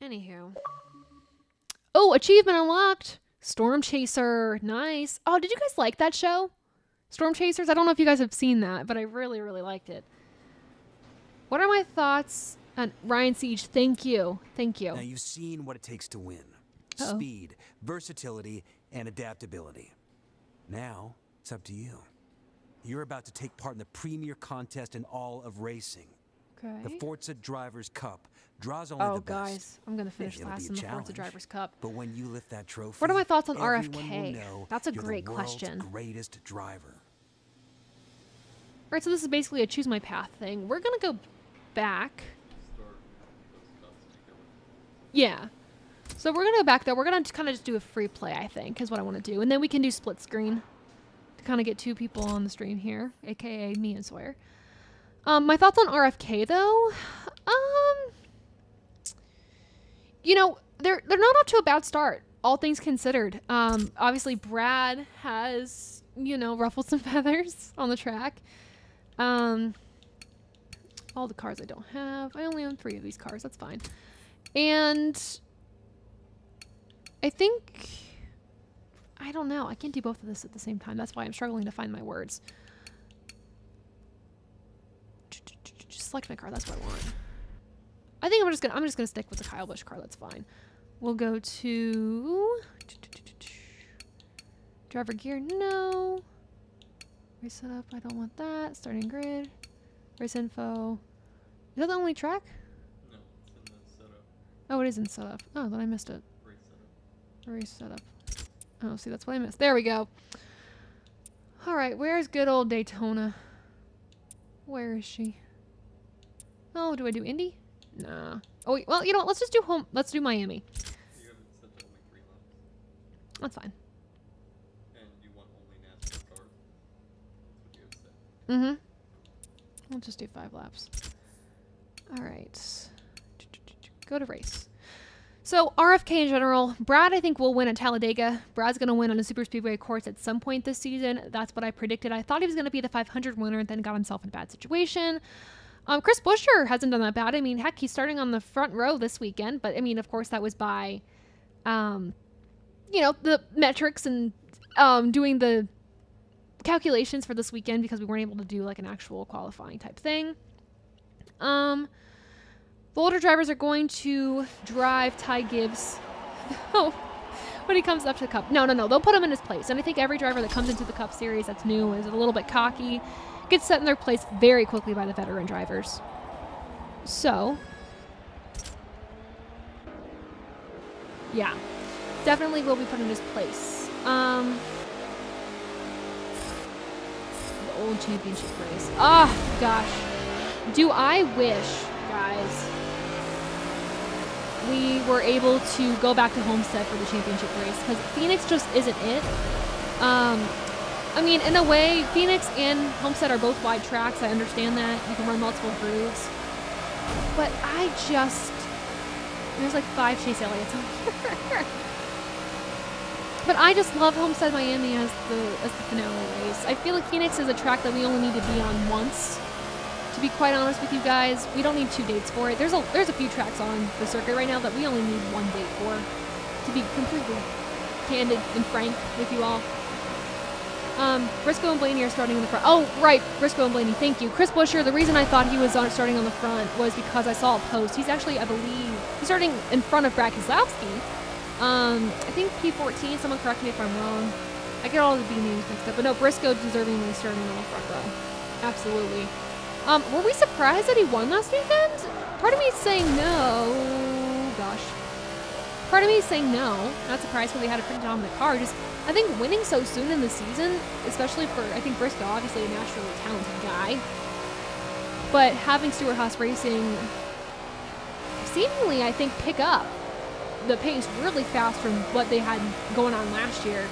Anywho. Oh, achievement unlocked. Storm Chaser. Nice. Oh, did you guys like that show? Storm Chasers? I don't know if you guys have seen that, but I really, really liked it. What are my thoughts on Ryan Siege? Thank you. Thank you. Now you've seen what it takes to win. Uh-oh. Speed, versatility, and adaptability. Now, it's up to you. You're about to take part in the premier contest in all of racing. Okay. The Forza Drivers' Cup draws only Oh, the best. guys, I'm going to finish It'll last be a in the Forza challenge, Drivers Cup. But when you lift that trophy, What are my thoughts on everyone RFK? will know That's a you're great the world's question. greatest driver. All right, so this is basically a choose my path thing. We're going to go back. Yeah. So we're going to go back there. We're going to kind of just do a free play, I think, is what I want to do. And then we can do split screen to kind of get two people on the stream here, aka me and Sawyer. My thoughts on RFK, though. You know, they're not off to a bad start, all things considered. Obviously, Brad has, you know, ruffled some feathers on the track. All the cars I don't have. I only own 3 of these cars. That's fine. And I think, I don't know. I can't do both of this at the same time. That's why I'm struggling to find my words. Just select my car. That's what I want. I think I'm just gonna stick with the Kyle Busch car. That's fine. We'll go to driver gear. No. Race setup. I don't want that. Starting grid. Race info. Is that the only track? No, it's in the setup. Oh, it is in setup. Oh, then I missed it. Race setup. Race setup. Oh, see, that's what I missed. There we go. All right, where's good old Daytona? Where is she? Oh, do I do Indy? Nah. Oh, wait, well, you know what? Let's just do home. Let's do Miami. You have it set to only 3 laps. That's fine. And you want only NASCAR cars? That's what you have set. Mm-hmm. We'll just do 5 laps. All right. Go to race. So RFK in general, Brad I think will win at Talladega. Brad's going to win on a super speedway course at some point this season. That's what I predicted. I thought he was going to be the 500 winner, then got himself in a bad situation. Chris Buescher hasn't done that bad. I mean, heck, he's starting on the front row this weekend. But, I mean, of course, that was by, you know, the metrics and doing the calculations for this weekend because we weren't able to do, like, an actual qualifying type thing. The older drivers are going to drive Ty Gibbs when he comes up to the Cup. No. They'll put him in his place. And I think every driver that comes into the Cup Series that's new is a little bit cocky, gets set in their place very quickly by the veteran drivers. So, yeah, definitely will be put in his place. The old championship race. Oh, gosh. Do I wish, guys, we were able to go back to Homestead for the championship race, because Phoenix just isn't it. I mean, in a way, Phoenix and Homestead are both wide tracks. I understand that. You can run multiple grooves. But there's like 5 Chase Elliott's on here. But I just love Homestead Miami as the finale race. I feel like Phoenix is a track that we only need to be on once. To be quite honest with you guys, we don't need 2 dates for it. There's a few tracks on the circuit right now that we only need 1 date for. To be completely candid and frank with you all. Briscoe and Blaney are starting in the front. Oh, right, Briscoe and Blaney, thank you. Chris Buescher, the reason I thought he was starting on the front was because I saw a post. He's actually, I believe, he's starting in front of Brad Keselowski. I think P14, someone correct me if I'm wrong. I get all the B names mixed up, but no, Briscoe deservingly starting on the front row. Absolutely. Were we surprised that he won last weekend? Part of me is saying no. Gosh. Part of me is saying no. Not surprised because they had a pretty dominant car. Just, I think winning so soon in the season, especially for, I think Briscoe, obviously a naturally talented guy, but having Stuart Haas Racing seemingly, I think, pick up the pace really fast from what they had going on last year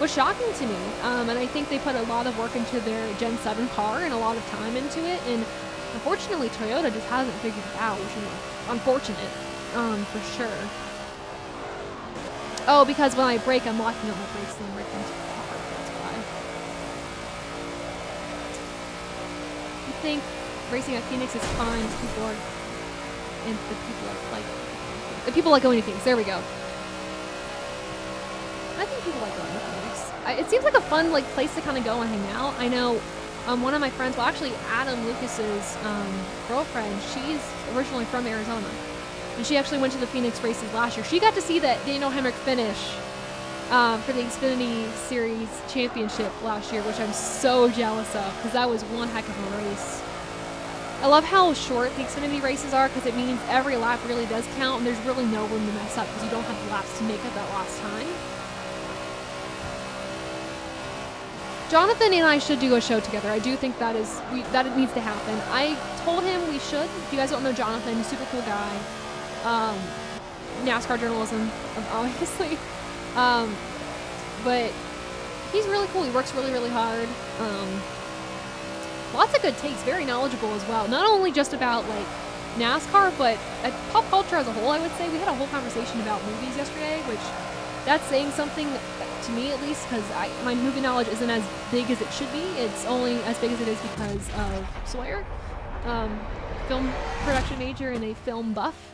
was shocking to me. And I think they put a lot of work into their Gen 7 car and a lot of time into it. And unfortunately, Toyota just hasn't figured it out, which is unfortunate, for sure. Oh, because when I brake, I'm locking up my brakes and I'm braking into the car. That's why. I think racing at Phoenix is fine. People are, and the people like going to Phoenix. There we go. I think people like going to Phoenix. It seems like a fun place to kind of go and hang out. I know one of my friends, well actually Adam Lucas's girlfriend, she's originally from Arizona. And she actually went to the Phoenix races last year. She got to see that Daniel Hemrick finish for the Xfinity Series Championship last year, which I'm so jealous of because that was one heck of a race. I love how short the Xfinity races are because it means every lap really does count and there's really no room to mess up because you don't have the laps to make up that lost time. Jonathan and I should do a show together. I do think that it needs to happen. I told him we should. If you guys don't know Jonathan, he's a super cool guy. NASCAR journalism, obviously. But he's really cool. He works really, really hard. Lots of good takes. Very knowledgeable as well. Not only just about NASCAR, but pop culture as a whole. I would say we had a whole conversation about movies yesterday, which that's saying something to me at least, because my movie knowledge isn't as big as it should be. It's only as big as it is because of Sawyer, film production major and a film buff.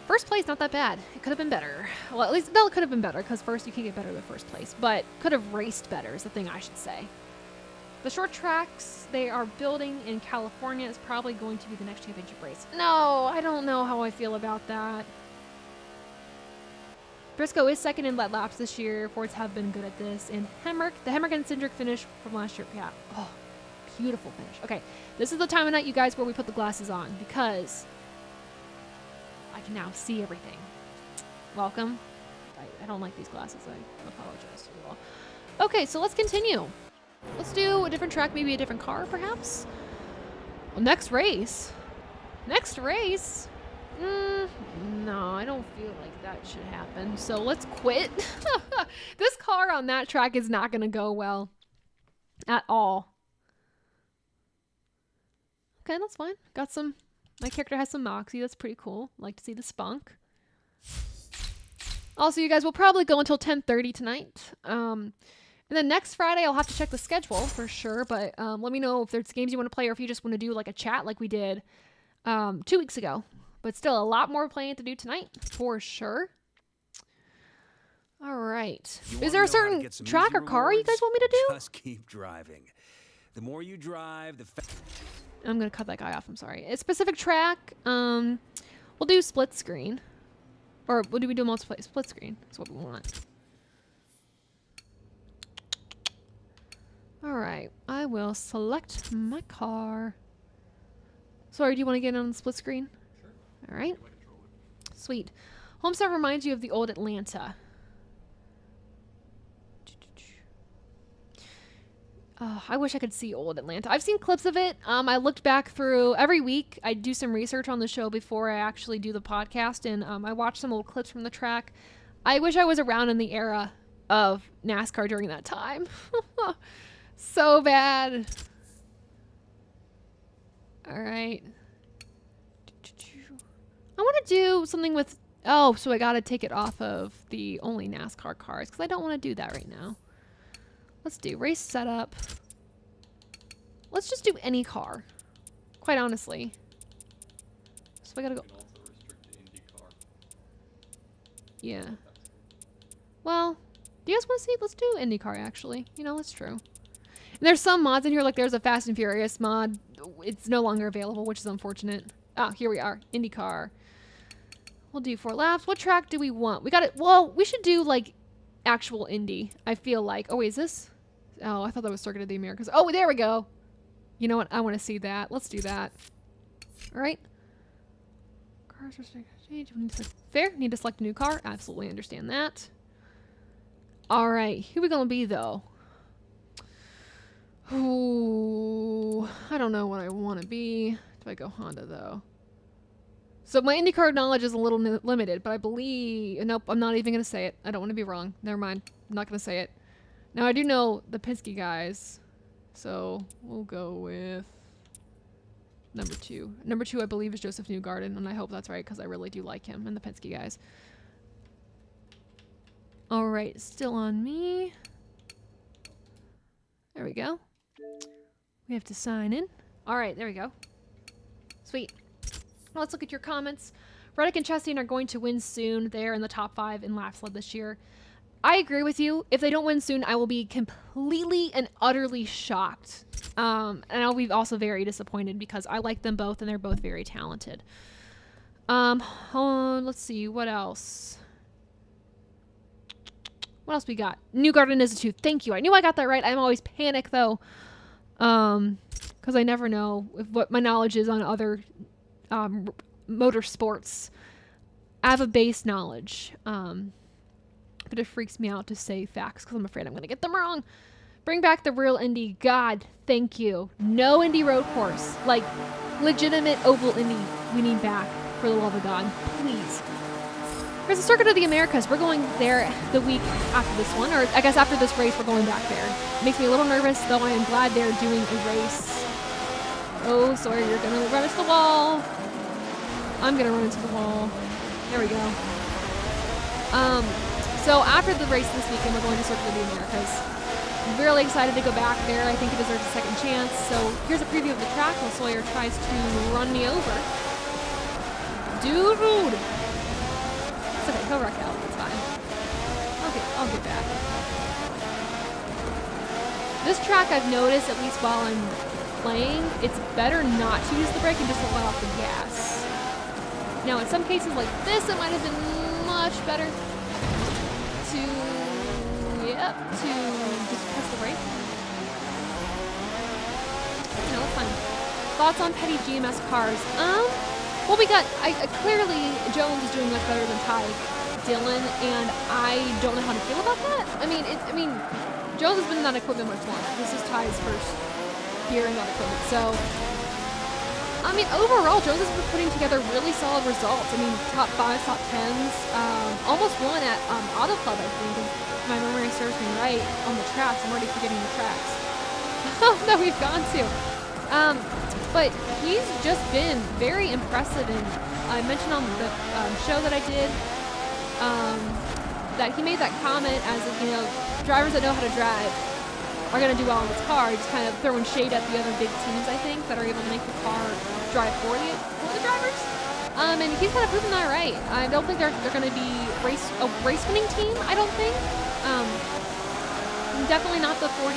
First place, not that bad. It could have been better. Well, at least it could have been better because first you can't get better than first place, but could have raced better is the thing I should say. The short tracks they are building in California is probably going to be the next championship race. No, I don't know how I feel about that. Briscoe is second in lead laps this year. Fords have been good at this. And the Hemrick and Cindric finish from last year. Yeah. Oh, beautiful finish. Okay, this is the time of night, you guys, where we put the glasses on because I can now see everything. Welcome. I don't like these glasses. I apologize to you all. Okay, so let's continue. Let's do a different track, maybe a different car, perhaps. Well, next race. No, I don't feel like that should happen. So let's quit. This car on that track is not going to go well at all. Okay, that's fine. My character has some moxie. That's pretty cool. Like to see the spunk. Also, you guys will probably go until 10:30 tonight. And then next Friday, I'll have to check the schedule for sure. But let me know if there's games you want to play or if you just want to do a chat like we did 2 weeks ago. But still a lot more playing to do tonight for sure. All right. Is there a certain track or car you guys want me to do? Just keep driving. The more you drive, the I'm going to cut that guy off. I'm sorry. A specific track. We'll do split screen. Or what do we do multiplayer? Split screen is what we want. All right. I will select my car. Sorry, do you want to get on the split screen? Sure. All right. Sweet. Homestead reminds you of the old Atlanta. I wish I could see old Atlanta. I've seen clips of it. I looked back through every week. I do some research on the show before I actually do the podcast, and I watched some old clips from the track. I wish I was around in the era of NASCAR during that time. So bad. All right. I want to do something with... Oh, so I got to take it off of the only NASCAR cars because I don't want to do that right now. Let's do race setup. Let's just do any car. Quite honestly. So I got to go... You can also restrict to Indycar. Yeah. Well, do you guys want to see? Let's do IndyCar, actually. You know, that's true. And there's some mods in here, like there's a Fast and Furious mod. It's no longer available, which is unfortunate. Ah, here we are. IndyCar. We'll do 4 laps. What track do we want? We got it. Well, we should do, like, actual Indy. I feel like. Oh, wait, is this? Oh, I thought that was Circuit of the Americas. Oh, there we go. You know what? I want to see that. Let's do that. All right. Cars change. Fair. Need to select a new car. Absolutely understand that. All right. Who we gonna be though? Ooh, I don't know what I want to be. Do I go Honda though? So my IndyCar knowledge is a little limited, but I believe... Nope, I'm not even going to say it. I don't want to be wrong. Never mind. I'm not going to say it. Now, I do know the Penske guys, so we'll go with number 2. Number 2, I believe, is Joseph Newgarden, and I hope that's right, because I really do like him and the Penske guys. All right, still on me. There we go. We have to sign in. All right, there we go. Sweet. Let's look at your comments. Reddick and Chastain are going to win soon. They're in the top 5 in laps led this year. I agree with you. If they don't win soon, I will be completely and utterly shocked. And I'll be also very disappointed because I like them both and they're both very talented. Let's see. What else? What else we got? Newgarden is a 2. Thank you. I knew I got that right. I'm always panic though. Because I never know what my knowledge is on other motorsports. I have a base knowledge, but it freaks me out to say facts because I'm afraid I'm going to get them wrong. Bring back the real Indy. God, thank you. No Indy road course. Like, legitimate oval Indy we need back, for the love of God. Please. There's a Circuit of the Americas. We're going there the week after this one, or I guess after this race we're going back there. Makes me a little nervous, though I am glad they're doing a race. Oh, Sawyer, you're going to run into the wall. I'm going to run into the wall. There we go. So after the race this weekend, we're going to Circuit of the Americas. I'm really excited to go back there. I think it deserves a second chance. So here's a preview of the track while Sawyer tries to run me over. Dude! It's okay, he'll wreck out. It's fine. Okay, I'll get back. This track I've noticed, at least while I'm playing, it's better not to use the brake and just to let off the gas. Now, in some cases like this, it might have been much better to just press the brake. No, it's fine. Thoughts on petty GMS cars? Well, we got, clearly, Jones is doing much better than Ty Dillon, and I don't know how to feel about that. I mean, Jones has been in that equipment much longer. This is Ty's first year in that equipment, so... I mean, overall, Jones has been putting together really solid results. I mean, top 5s, top 10s, almost won at Auto Club, I think, if my memory serves me right, on the tracks. I'm already forgetting the tracks that we've gone to. But he's just been very impressive, and I mentioned on the show that I did that he made that comment as if, you know, drivers that know how to drive are going to do well in this car. He's kind of throwing shade at the other big teams, I think, that are able to make the car drive for the drivers. And he's kind of proven that right. I don't think they're going to be a race-winning team, I don't think. Definitely not the 42.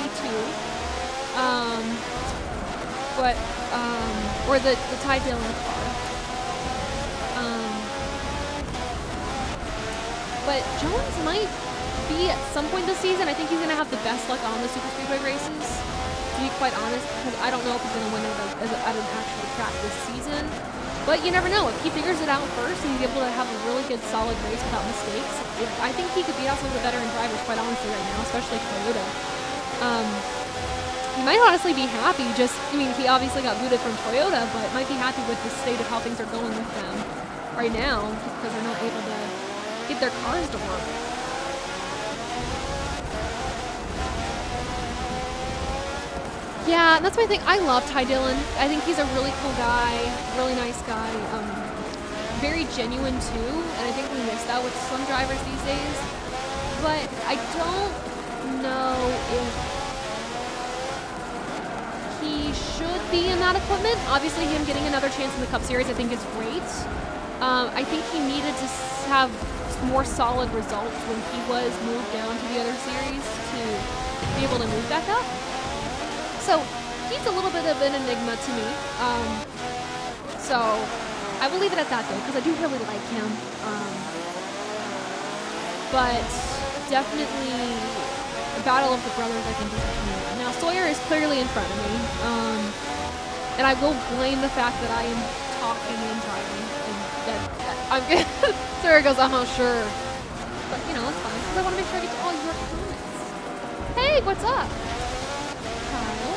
Or the Ty Dillon car. But Jones might be at some point this season. I think he's going to have the best luck on the Super Speedway races, to be quite honest, because I don't know if he's going to win at an actual track this season. But you never know. If he figures it out first and he's able to have a really good, solid race without mistakes, I think he could beat out some of the veteran drivers, quite honestly, right now, especially Toyota. He might honestly be happy he obviously got booted from Toyota, but might be happy with the state of how things are going with them right now, just because they're not able to get their cars to work. Yeah, that's my thing. I love Ty Dillon. I think he's a really cool guy, really nice guy, very genuine too, and I think we miss that with some drivers these days. But I don't know if he should be in that equipment. Obviously, him getting another chance in the Cup Series I think is great. I think he needed to have more solid results when he was moved down to the other series to be able to move back up. So he's a little bit of an enigma to me. So I will leave it at that though, because I do really like him. But definitely a battle of the brothers, I think, is between them. Now, Sawyer is clearly in front of me, and I will blame the fact that I am talking and driving, and that I'm good. Sawyer goes, sure. But, you know, that's fine, because I want to make sure I get to all your comments. Hey, what's up? Kyle.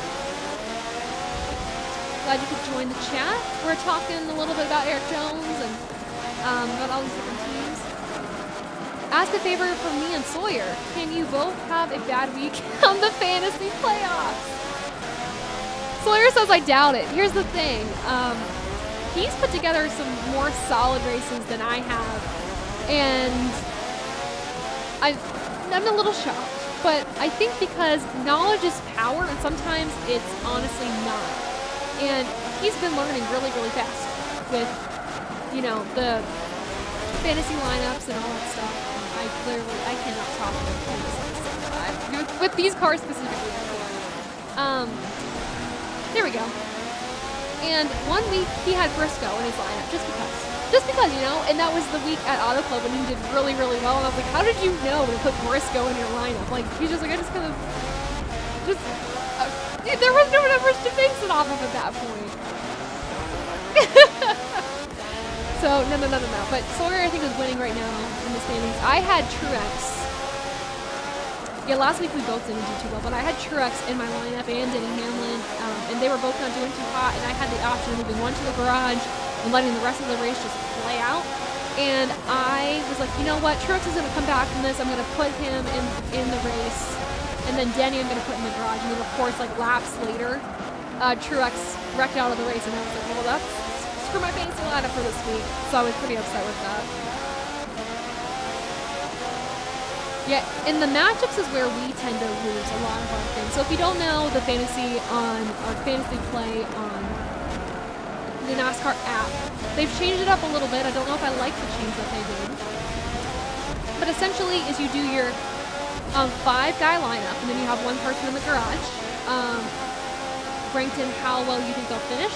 Glad you could join the chat. We're talking a little bit about Eric Jones and about all these different teams. Ask a favor from me and Sawyer. Can you both have a bad week on the fantasy playoffs? Sawyer says I doubt it. Here's the thing. He's put together some more solid races than I have. And I'm a little shocked. But I think because knowledge is power, and sometimes it's honestly not. And he's been learning really, really fast with, you know, the fantasy lineups and all that stuff. I cannot talk with these cars specifically. There we go. And 1 week he had Briscoe in his lineup just because, you know. And that was the week at Auto Club when he did really, really well. And I was like, how did you know to put Briscoe in your lineup? Like, he's just like, I just kind of there was no numbers to base it off of at that point. So, no. But Sawyer, I think, is winning right now in the standings. I had Truex. Yeah, last week we both didn't do too well, but I had Truex in my lineup and Denny Hamlin, and they were both not doing too hot, and I had the option of moving one to the garage and letting the rest of the race just play out. And I was like, you know what? Truex is going to come back from this. I'm going to put him in the race, and then Denny I'm going to put in the garage. And then, of course, like laps later, Truex wrecked out of the race, and I was like, well, that's screw my fantasy lineup for this week. So I was pretty upset with that. Yeah, in the matchups is where we tend to lose a lot of our things. So if you don't know the fantasy play on the NASCAR app, they've changed it up a little bit. I don't know if I like the change that they did. But essentially is you do your 5-guy lineup, and then you have one person in the garage, ranked in how well you think they'll finish.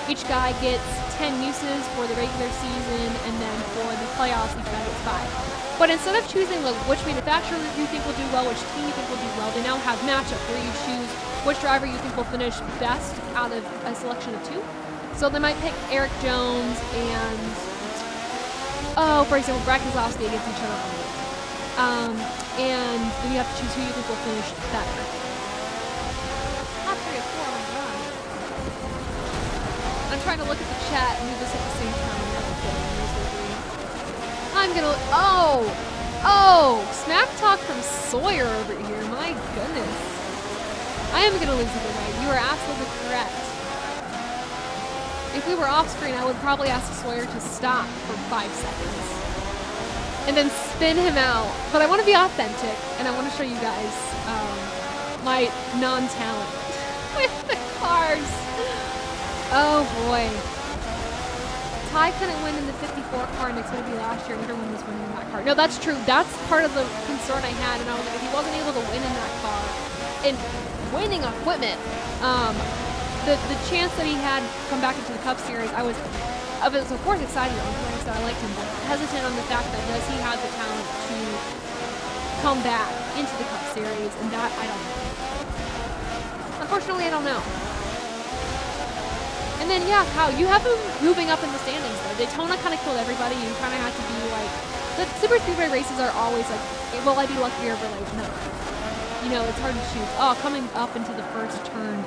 Each guy gets 10 uses for the regular season, and then for the playoffs, each guy gets 5. But instead of choosing like which manufacturer you think will do well, which team you think will do well, they now have matchup where you choose which driver you think will finish best out of a selection of 2. So they might pick Eric Jones and, for example, Brad Keselowski against each other. And then you have to choose who you think will finish better. Top 3 of 4, oh my god. I'm trying to look at the chat and do this at the same time. I'm gonna, smack talk from Sawyer over here, my goodness. I am gonna lose either way, you are absolutely correct. If we were off screen, I would probably ask Sawyer to stop for 5 seconds. And then spin him out. But I wanna be authentic, and I wanna show you guys, my non-talent with the cars. Oh boy. Ty couldn't win in the 54 car, and it would be last year, and everyone was winning in that car. No, that's true. That's part of the concern I had, and I was like, if he wasn't able to win in that car, and winning equipment, the chance that he had come back into the Cup Series, I was of course excited on the race that I liked him, but hesitant on the fact that does he have the talent to come back into the Cup Series, and that I don't know. Unfortunately, I don't know. And then, yeah, Kyle, you have him moving up in the standings, though. Daytona kind of killed everybody. You kind of have to be like, the Super Speedway races are always like, will I be luckier, but like, no. You know, it's hard to choose. Oh, coming up into the first turn.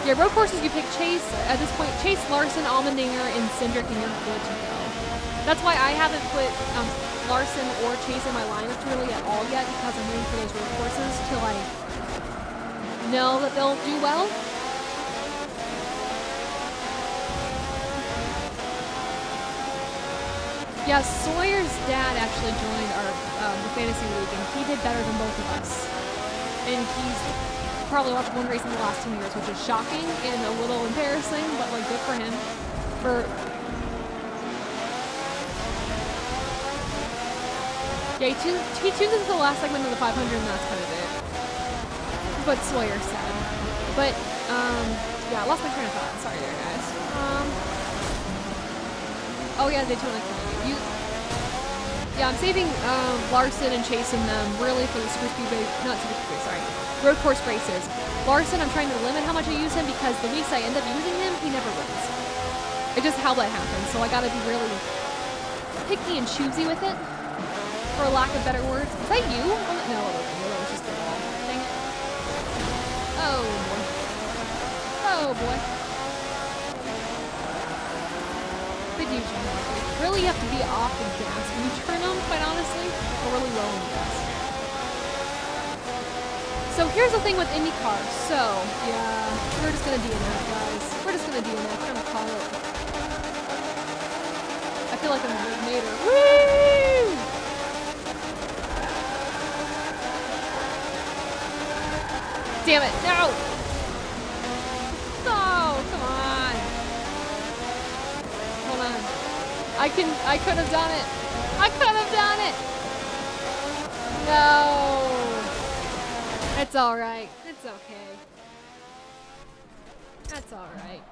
Yeah, road courses, you pick Chase. At this point, Chase, Larson, Allmendinger, and Cindric, and you're good to go. That's why I haven't put Larson or Chase in my lineup really at all yet, because I'm waiting for those road courses till I know that they'll do well. Yeah, Sawyer's dad actually joined our the fantasy league, and he did better than both of us. And he's probably watched one race in the last 2 years, which is shocking and a little embarrassing, but like good for him. Yeah, he tunes into the last segment of the 500, and that's kind of it. But Sawyer said. But yeah, I lost my train of thought. Sorry there, guys. Oh yeah, Daytona. Yeah, I'm saving Larson and chasing them really for the super speedway, not super speedway, sorry, road course races. Larson, I'm trying to limit how much I use him because the weeks I end up using him, he never wins. It's just how that happens, so I gotta be really picky and choosy with it, for lack of better words. Is that you? Oh, no, it wasn't you. It was just the wall. Dang it. Oh, boy. Oh, boy. They do turn off. Really, you have to be off the gas when you turn them, quite honestly, or really low on the gas. So here's the thing with Indycar. So, yeah, we're just gonna DNF, guys. We're just gonna DNF. We're gonna call it. I feel like I'm a mater. Woo! Damn it! No! Oh, come on! Hold on. I could have done it. I could have done it. No. It's all right. It's okay. That's all right.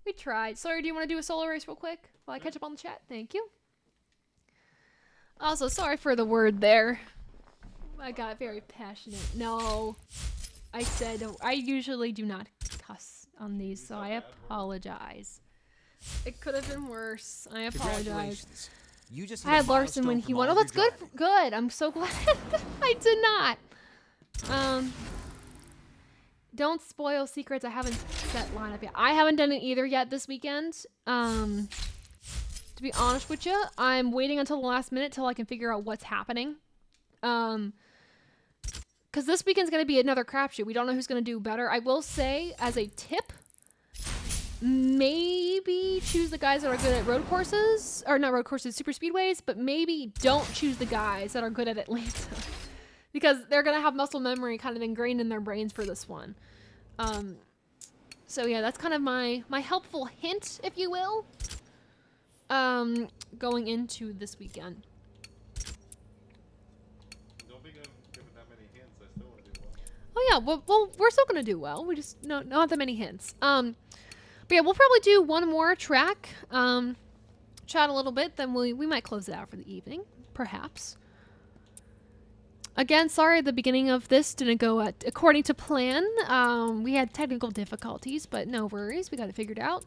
We tried. Sorry, do you want to do a solo race real quick while I catch up on the chat? Thank you. Also, sorry for the word there. I got very passionate. No. I said, I usually do not cuss on these, so I apologize. It could have been worse. I apologize. You just I had Larson when he won. Oh, that's good. Good. I'm so glad I did not. Don't spoil secrets. I haven't set lineup yet. I haven't done it either yet this weekend. To be honest with you, I'm waiting until the last minute till I can figure out what's happening. Because this weekend's going to be another crapshoot. We don't know who's going to do better. I will say, as a tip, maybe choose the guys that are good at road courses. Or not road courses, super speedways. But maybe don't choose the guys that are good at Atlanta. Because they're going to have muscle memory kind of ingrained in their brains for this one. So yeah, that's kind of my helpful hint, if you will. Going into this weekend. Oh yeah, well, we're still gonna do well. We just not that many hints. But yeah, we'll probably do one more track. Chat a little bit, then we might close it out for the evening, perhaps. Again, sorry the beginning of this didn't go according to plan. We had technical difficulties, but no worries, we got it figured out.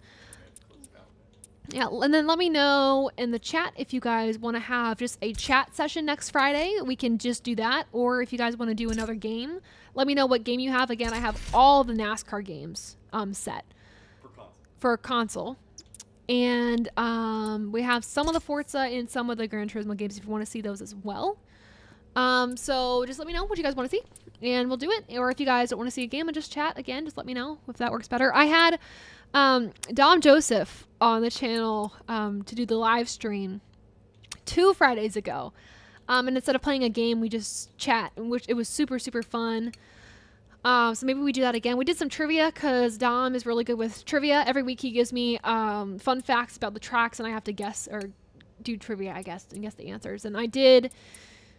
Yeah, and then let me know in the chat if you guys want to have just a chat session next Friday. We can just do that. Or if you guys want to do another game, let me know what game you have. Again, I have all the NASCAR games set for console. And we have some of the Forza and some of the Gran Turismo games if you want to see those as well. So just let me know what you guys want to see and we'll do it. Or if you guys don't want to see a game and just chat, again, just let me know if that works better. I had Dom Joseph on the channel to do the live stream 2 Fridays ago. And instead of playing a game, we just chat, which it was super, super fun. So maybe we do that again. We did some trivia because Dom is really good with trivia. Every week he gives me fun facts about the tracks and I have to guess or do trivia, I guess, and guess the answers. And I did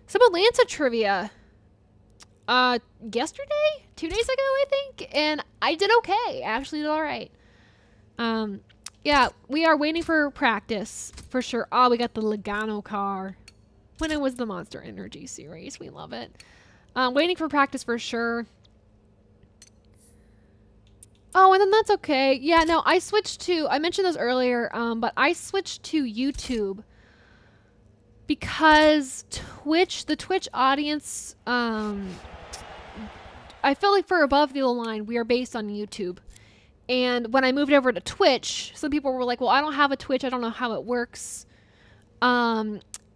some Atlanta trivia yesterday? 2 days ago, I think? And I did okay. I actually did all right. Yeah, we are waiting for practice for sure. Oh, we got the Logano car. When it was the Monster Energy series. We love it. Waiting for practice for sure. Oh, and then that's okay. Yeah, no, I switched to, I mentioned this earlier, but I switched to YouTube because the Twitch audience, I feel like for Above the Line, we are based on YouTube. And when I moved over to Twitch, some people were like, well, I don't have a Twitch. I don't know how it works.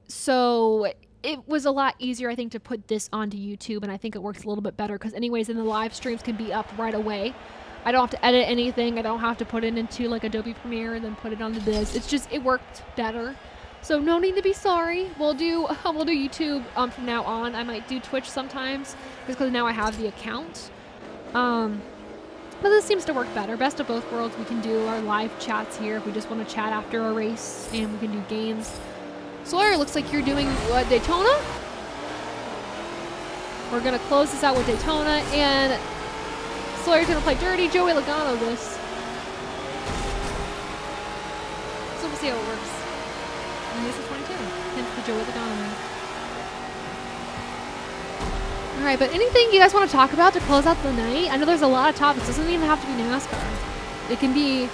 So it was a lot easier, I think, to put this onto YouTube. And I think it works a little bit better because anyways, then the live streams can be up right away. I don't have to edit anything. I don't have to put it into like Adobe Premiere and then put it onto this. It's just, it worked better. So no need to be sorry. We'll do YouTube from now on. I might do Twitch sometimes just because now I have the account. But this seems to work better. Best of both worlds. We can do our live chats here if we just want to chat after a race, and we can do games. Sawyer, looks like you're doing what, Daytona? We're gonna close this out with Daytona, and Sawyer's gonna play Dirty Joey Logano this. So we'll see how it works. And this is 22. Hence the Joey Logano. All right, but anything you guys want to talk about to close out the night? I know there's a lot of topics. It doesn't even have to be NASCAR. It can be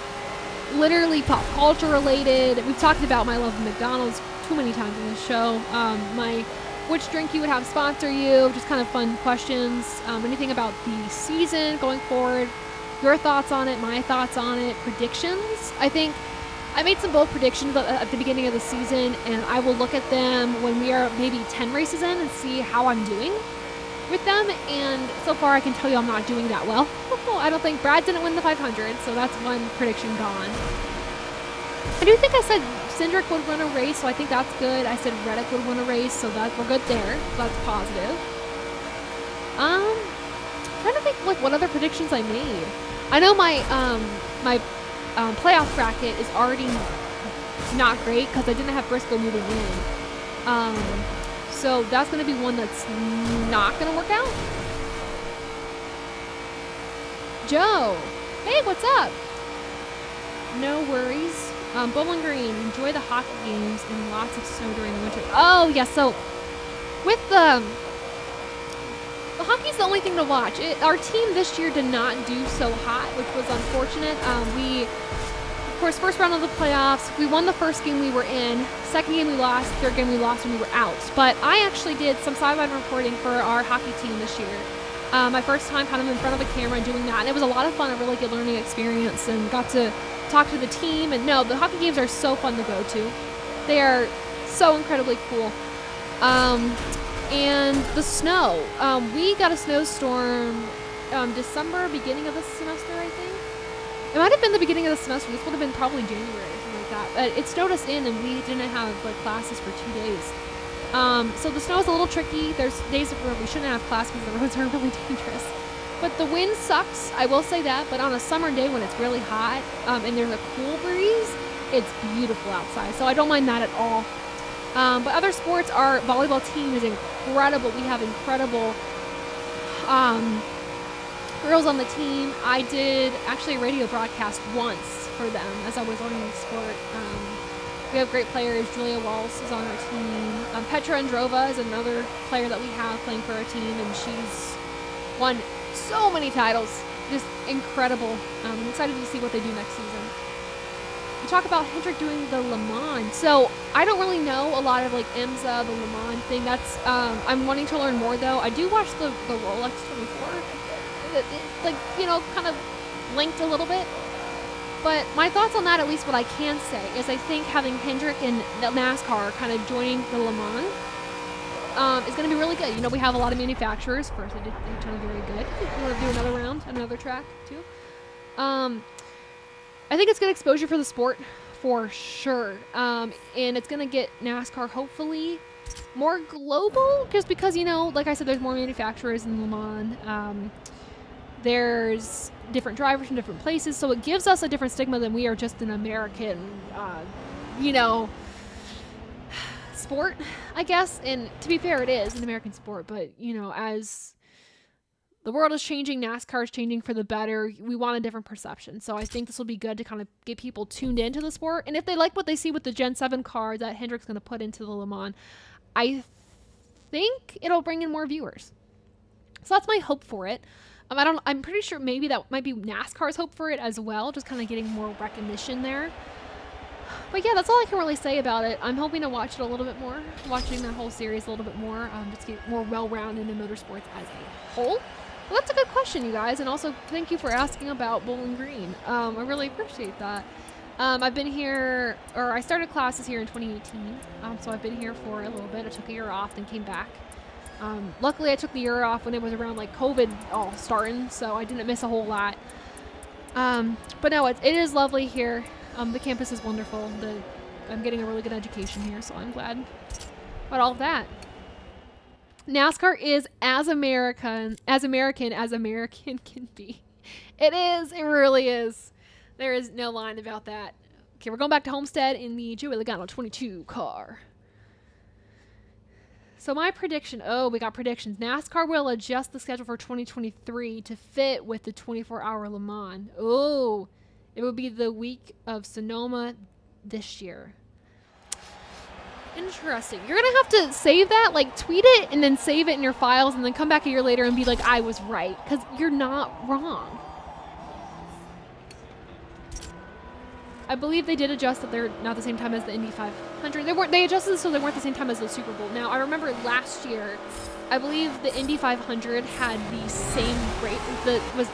literally pop culture related. We've talked about my love of McDonald's too many times in this show. Which drink you would have sponsor you, just kind of fun questions. Anything about the season going forward, your thoughts on it, my thoughts on it, predictions. I think I made some bold predictions at the beginning of the season, and I will look at them when we are maybe 10 races in and see how I'm doing with them. And so far I can tell you I'm not doing that well. I don't think Brad didn't win the 500, so that's one prediction gone. I do think I said Cindric would win a race, so I think that's good. I said Reddick would win a race, so we're good there. So that's positive. Trying to think like what other predictions I made. I know my playoff bracket is already not great because I didn't have Briscoe moving in. So that's going to be one that's not going to work out. Joe, hey, what's up? No worries. Bowling Green, enjoy the hockey games and lots of snow during the winter. Oh, yeah, so with the hockey's the only thing to watch. Our team this year did not do so hot, which was unfortunate. We, of course, first round of the playoffs, we won the first game we were in. Second game we lost. Third game we lost when we were out. But I actually did some sideline reporting for our hockey team this year. My first time kind of in front of a camera doing that. And it was a lot of fun, a really good learning experience, and got to talk to the team. And no, the hockey games are so fun to go to. They are so incredibly cool. And the snow. We got a snowstorm December, beginning of the semester, I think. It might have been the beginning of the semester. This would have been probably January or something like that. But it snowed us in, and we didn't have like classes for 2 days. So the snow is a little tricky. There's days where we shouldn't have class because the roads are really dangerous. But the wind sucks, I will say that. But on a summer day when it's really hot and there's a cool breeze, it's beautiful outside. So I don't mind that at all. But other sports, our volleyball team is incredible. We have incredible girls on the team. I did actually a radio broadcast once for them as I was learning the sport. We have great players. Julia Walsh is on our team. Petra Androva is another player that we have playing for our team, and she's won so many titles. Just incredible. I'm excited to see what they do next season. We talk about Hendrick doing the Le Mans. So I don't really know a lot of like IMSA, the Le Mans thing. That's I'm wanting to learn more though. I do watch the Rolex 24. Like, you know, kind of linked a little bit. But my thoughts on that, at least what I can say, is I think having Hendrick and NASCAR kind of joining the Le Mans is going to be really good. You know, we have a lot of manufacturers. First, they turn out very good. You want to do another round, another track, too? I think it's good exposure for the sport, for sure. And it's going to get NASCAR, hopefully, more global, just because, you know, like I said, there's more manufacturers in Le Mans. There's different drivers from different places, so it gives us a different stigma than we are just an American, you know, sport, I guess. And to be fair, it is an American sport, but, you know, as the world is changing, NASCAR is changing for the better, we want a different perception. So I think this will be good to kind of get people tuned into the sport. And if they like what they see with the Gen 7 car that Hendrick's going to put into the Le Mans, I think it'll bring in more viewers. So that's my hope for it. I'm pretty sure maybe that might be NASCAR's hope for it as well, just kind of getting more recognition there. But yeah, that's all I can really say about it. I'm hoping to watch it a little bit more, watching that whole series a little bit more, just to get more well-rounded in motorsports as a whole. Well, that's a good question, you guys, and also thank you for asking about Bowling Green. I really appreciate that. I've been here, or I started classes here in 2018, so I've been here for a little bit. I took a year off, then came back. Luckily, I took the year off when it was around like COVID all starting, so I didn't miss a whole lot. But no, it is lovely here. The campus is wonderful. I'm getting a really good education here, so I'm glad about all of that. NASCAR is as American as American can be. It is. It really is. There is no line about that. Okay, we're going back to Homestead in the Joey Logano 22 car. So my prediction, we got predictions. NASCAR will adjust the schedule for 2023 to fit with the 24-hour Le Mans. It would be the week of Sonoma this year. Interesting. You're gonna have to save that, like tweet it and then save it in your files and then come back a year later and be like, I was right, because you're not wrong. I believe they did adjust that they're not the same time as the Indy 500. They adjusted it so they weren't the same time as the Super Bowl. Now, I remember last year, I believe the Indy 500 had the same rate that was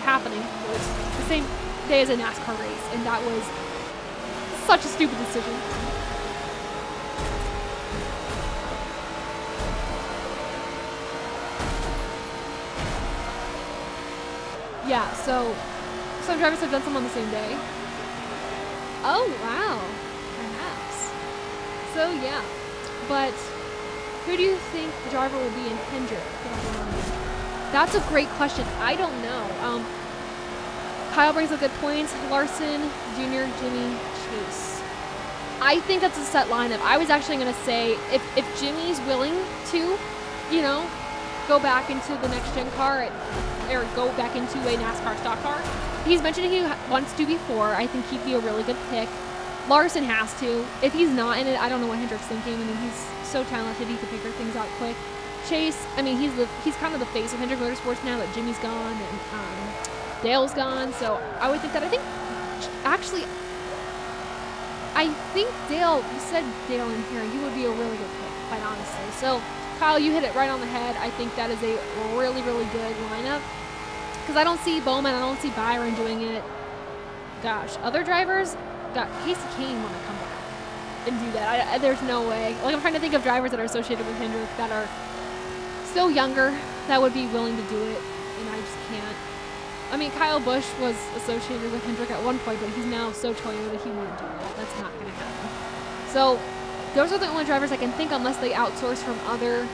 happening. It was the same day as a NASCAR race, and that was such a stupid decision. Yeah, so some drivers have done some on the same day. Oh, wow. Perhaps. So, yeah. But who do you think the driver will be in Hendrick? That's a great question. I don't know. Kyle brings up good points. Larson, Jr., Jimmy, Chase. I think that's a set lineup. I was actually going to say if Jimmy's willing to, you know, go back into the next-gen car or go back into a NASCAR stock car. He's mentioned he wants to before. I think he'd be a really good pick. Larson has to. If he's not in it, I don't know what Hendrick's thinking. I mean, he's so talented. He can figure things out quick. Chase, I mean, he's kind of the face of Hendrick Motorsports now that Jimmy's gone and Dale's gone. So I would think that. I think Dale, you said Dale in here, he would be a really good pick, quite honestly. So Kyle, you hit it right on the head. I think that is a really, really good lineup. Because I don't see Bowman, I don't see Byron doing it. Gosh, other drivers, Casey Kane want to come back and do that. There's no way. Like, I'm trying to think of drivers that are associated with Hendrick that are still younger that would be willing to do it, and I just can't. I mean, Kyle Busch was associated with Hendrick at one point, but he's now so Toyota that he won't do that. That's not going to happen. So those are the only drivers I can think unless they outsource from other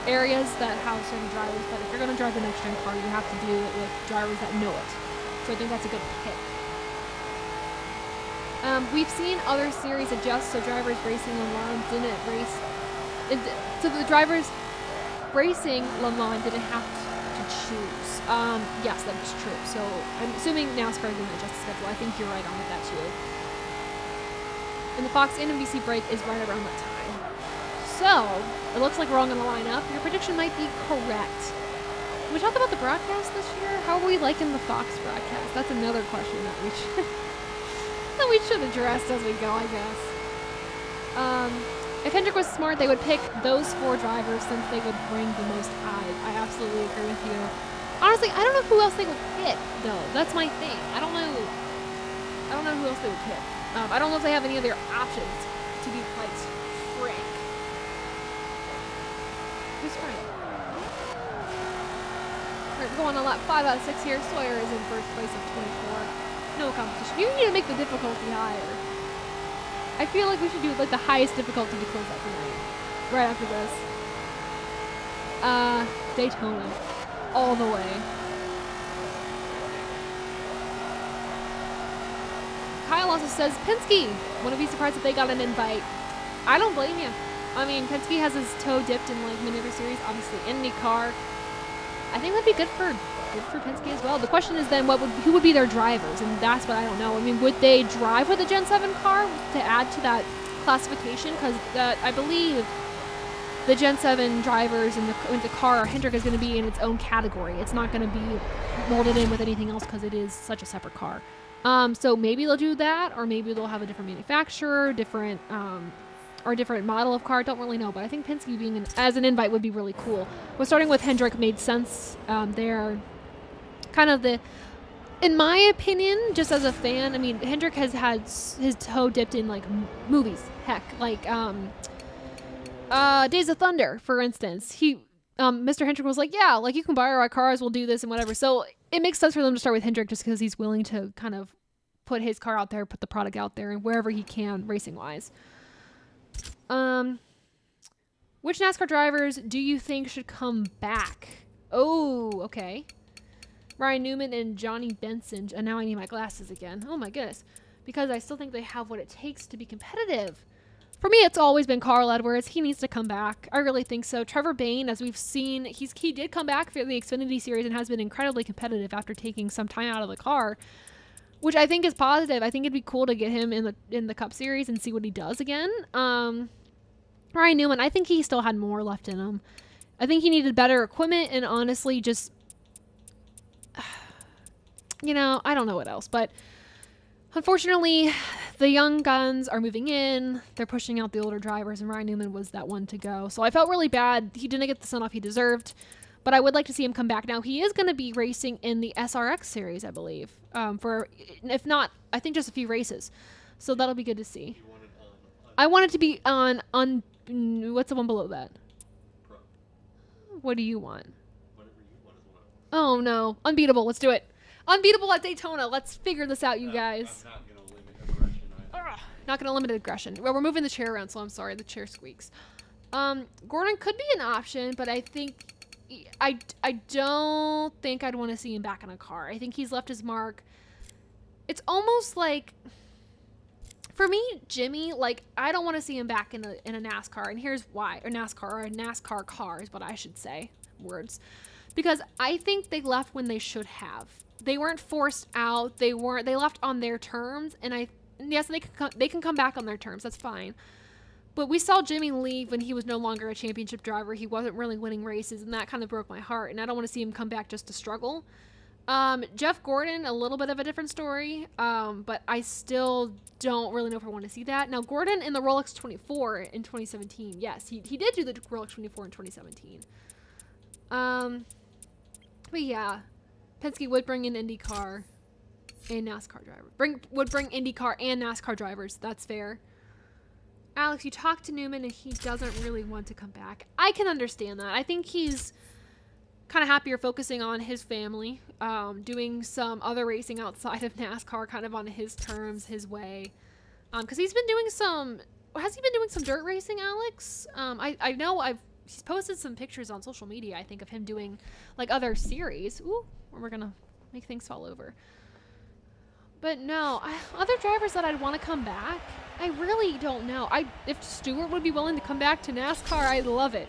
areas that have certain drivers. But if you're going to drive the next gen car, you have to do it with drivers that know it. So I think that's a good pick. We've seen other series adjust, so drivers racing online didn't race. So the drivers racing online didn't have to choose. Yes, that is true. So I'm assuming NASCAR didn't adjust the schedule. I think you're right on with that too. And the Fox and NBC break is right around that time. So it looks like we're all going to line up. Your prediction might be correct. Can we talk about the broadcast this year? How are we liking the Fox broadcast? That's another question that we should that we should address as we go, I guess. If Hendrick was smart, they would pick those 4 drivers since they would bring the most eyes. I absolutely agree with you. Honestly, I don't know who else they would pick, though. That's my thing. I don't know who else they would pick. I don't know if they have any other options, to be quite frank. Who's Frank? We're going on lap 5 out of 6 here. Sawyer is in first place of 24. No competition. You need to make the difficulty higher. I feel like we should do like the highest difficulty to close out the night. Right after this. Daytona. All the way. Kyle also says, Penske. Wouldn't be surprised if they got an invite. I don't blame you. I mean, Penske has his toe dipped in like many other series. Obviously, Indycar. I think that'd be good for Penske as well. The question is then, who would be their drivers? And that's what I don't know. I mean, would they drive with a Gen 7 car to add to that classification? Because I believe the Gen 7 drivers in the car, Hendrick is going to be in its own category. It's not going to be molded in with anything else because it is such a separate car. So maybe they'll do that, or maybe they'll have a different manufacturer, or a different model of car. Don't really know, but I think Penske being as an invite would be really cool. But starting with Hendrick made sense. They're kind of in my opinion, just as a fan, I mean, Hendrick has had his toe dipped in like movies. Heck, like Days of Thunder, for instance. Mr. Hendrick was like, yeah, like you can borrow our cars, we'll do this and whatever. So it makes sense for them to start with Hendrick just because he's willing to kind of put his car out there, put the product out there, and wherever he can, racing wise. Which NASCAR drivers do you think should come back? Oh, okay. Ryan Newman and Johnny Benson. And now I need my glasses again. Oh my goodness. Because I still think they have what it takes to be competitive. For me, it's always been Carl Edwards. He needs to come back. I really think so. Trevor Bayne, as we've seen, he did come back for the Xfinity Series and has been incredibly competitive after taking some time out of the car, which I think is positive. I think it'd be cool to get him in the Cup Series and see what he does again. Ryan Newman, I think he still had more left in him. I think he needed better equipment and honestly just, you know, I don't know what else. But unfortunately, the young guns are moving in. They're pushing out the older drivers, and Ryan Newman was that one to go. So I felt really bad. He didn't get the send-off he deserved. But I would like to see him come back. Now, he is going to be racing in the SRX series, I believe. For, if not, I think just a few races. So that'll be good to see. You want it on I want it to be on what's the one below that? Pro. What do you want? Whatever you want is what I want. Oh, no. Unbeatable. Let's do it. Unbeatable at Daytona. Let's figure this out, you guys. I'm not going to limit aggression either. Not going to limit aggression. Well, we're moving the chair around, so I'm sorry. The chair squeaks. Gordon could be an option, but I think... I don't think I'd want to see him back in a car. I think he's left his mark. It's almost like... For me, Jimmy, like, I don't want to see him back in a NASCAR, and here's why. Or a NASCAR car is what I should say. Words. Because I think they left when they should have. They weren't forced out. They left on their terms, and yes, they can come back on their terms. That's fine. But we saw Jimmy leave when he was no longer a championship driver. He wasn't really winning races, and that kind of broke my heart, and I don't want to see him come back just to struggle. Jeff Gordon, a little bit of a different story, but I still don't really know if I want to see that. Now, Gordon in the Rolex 24 in 2017, yes, he did do the Rolex 24 in 2017. But yeah, Penske would bring in IndyCar and NASCAR driver. Would bring IndyCar and NASCAR drivers. That's fair. Alex, you talked to Newman and he doesn't really want to come back. I can understand that. I think he's kind of happier focusing on his family, doing some other racing outside of NASCAR, kind of on his terms, his way. Because he's been doing has he been doing some dirt racing, Alex? I know he's posted some pictures on social media, I think, of him doing like other series. Ooh, we're gonna make things fall over. But no, other drivers that I'd want to come back, I really don't know. If Stewart would be willing to come back to NASCAR, I'd love it.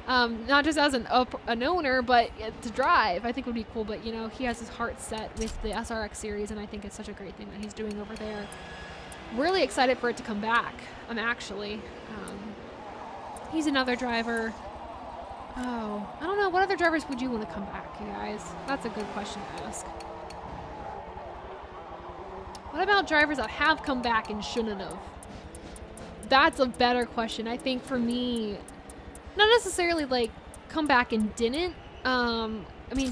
Not just as an owner, but to drive, I think would be cool. But, you know, he has his heart set with the SRX series, and I think it's such a great thing that he's doing over there. Really excited for it to come back. I'm actually. He's another driver. Oh, I don't know. What other drivers would you want to come back, you guys? That's a good question to ask. What about drivers that have come back and shouldn't have? That's a better question. I think for me, not necessarily like come back and didn't. I mean,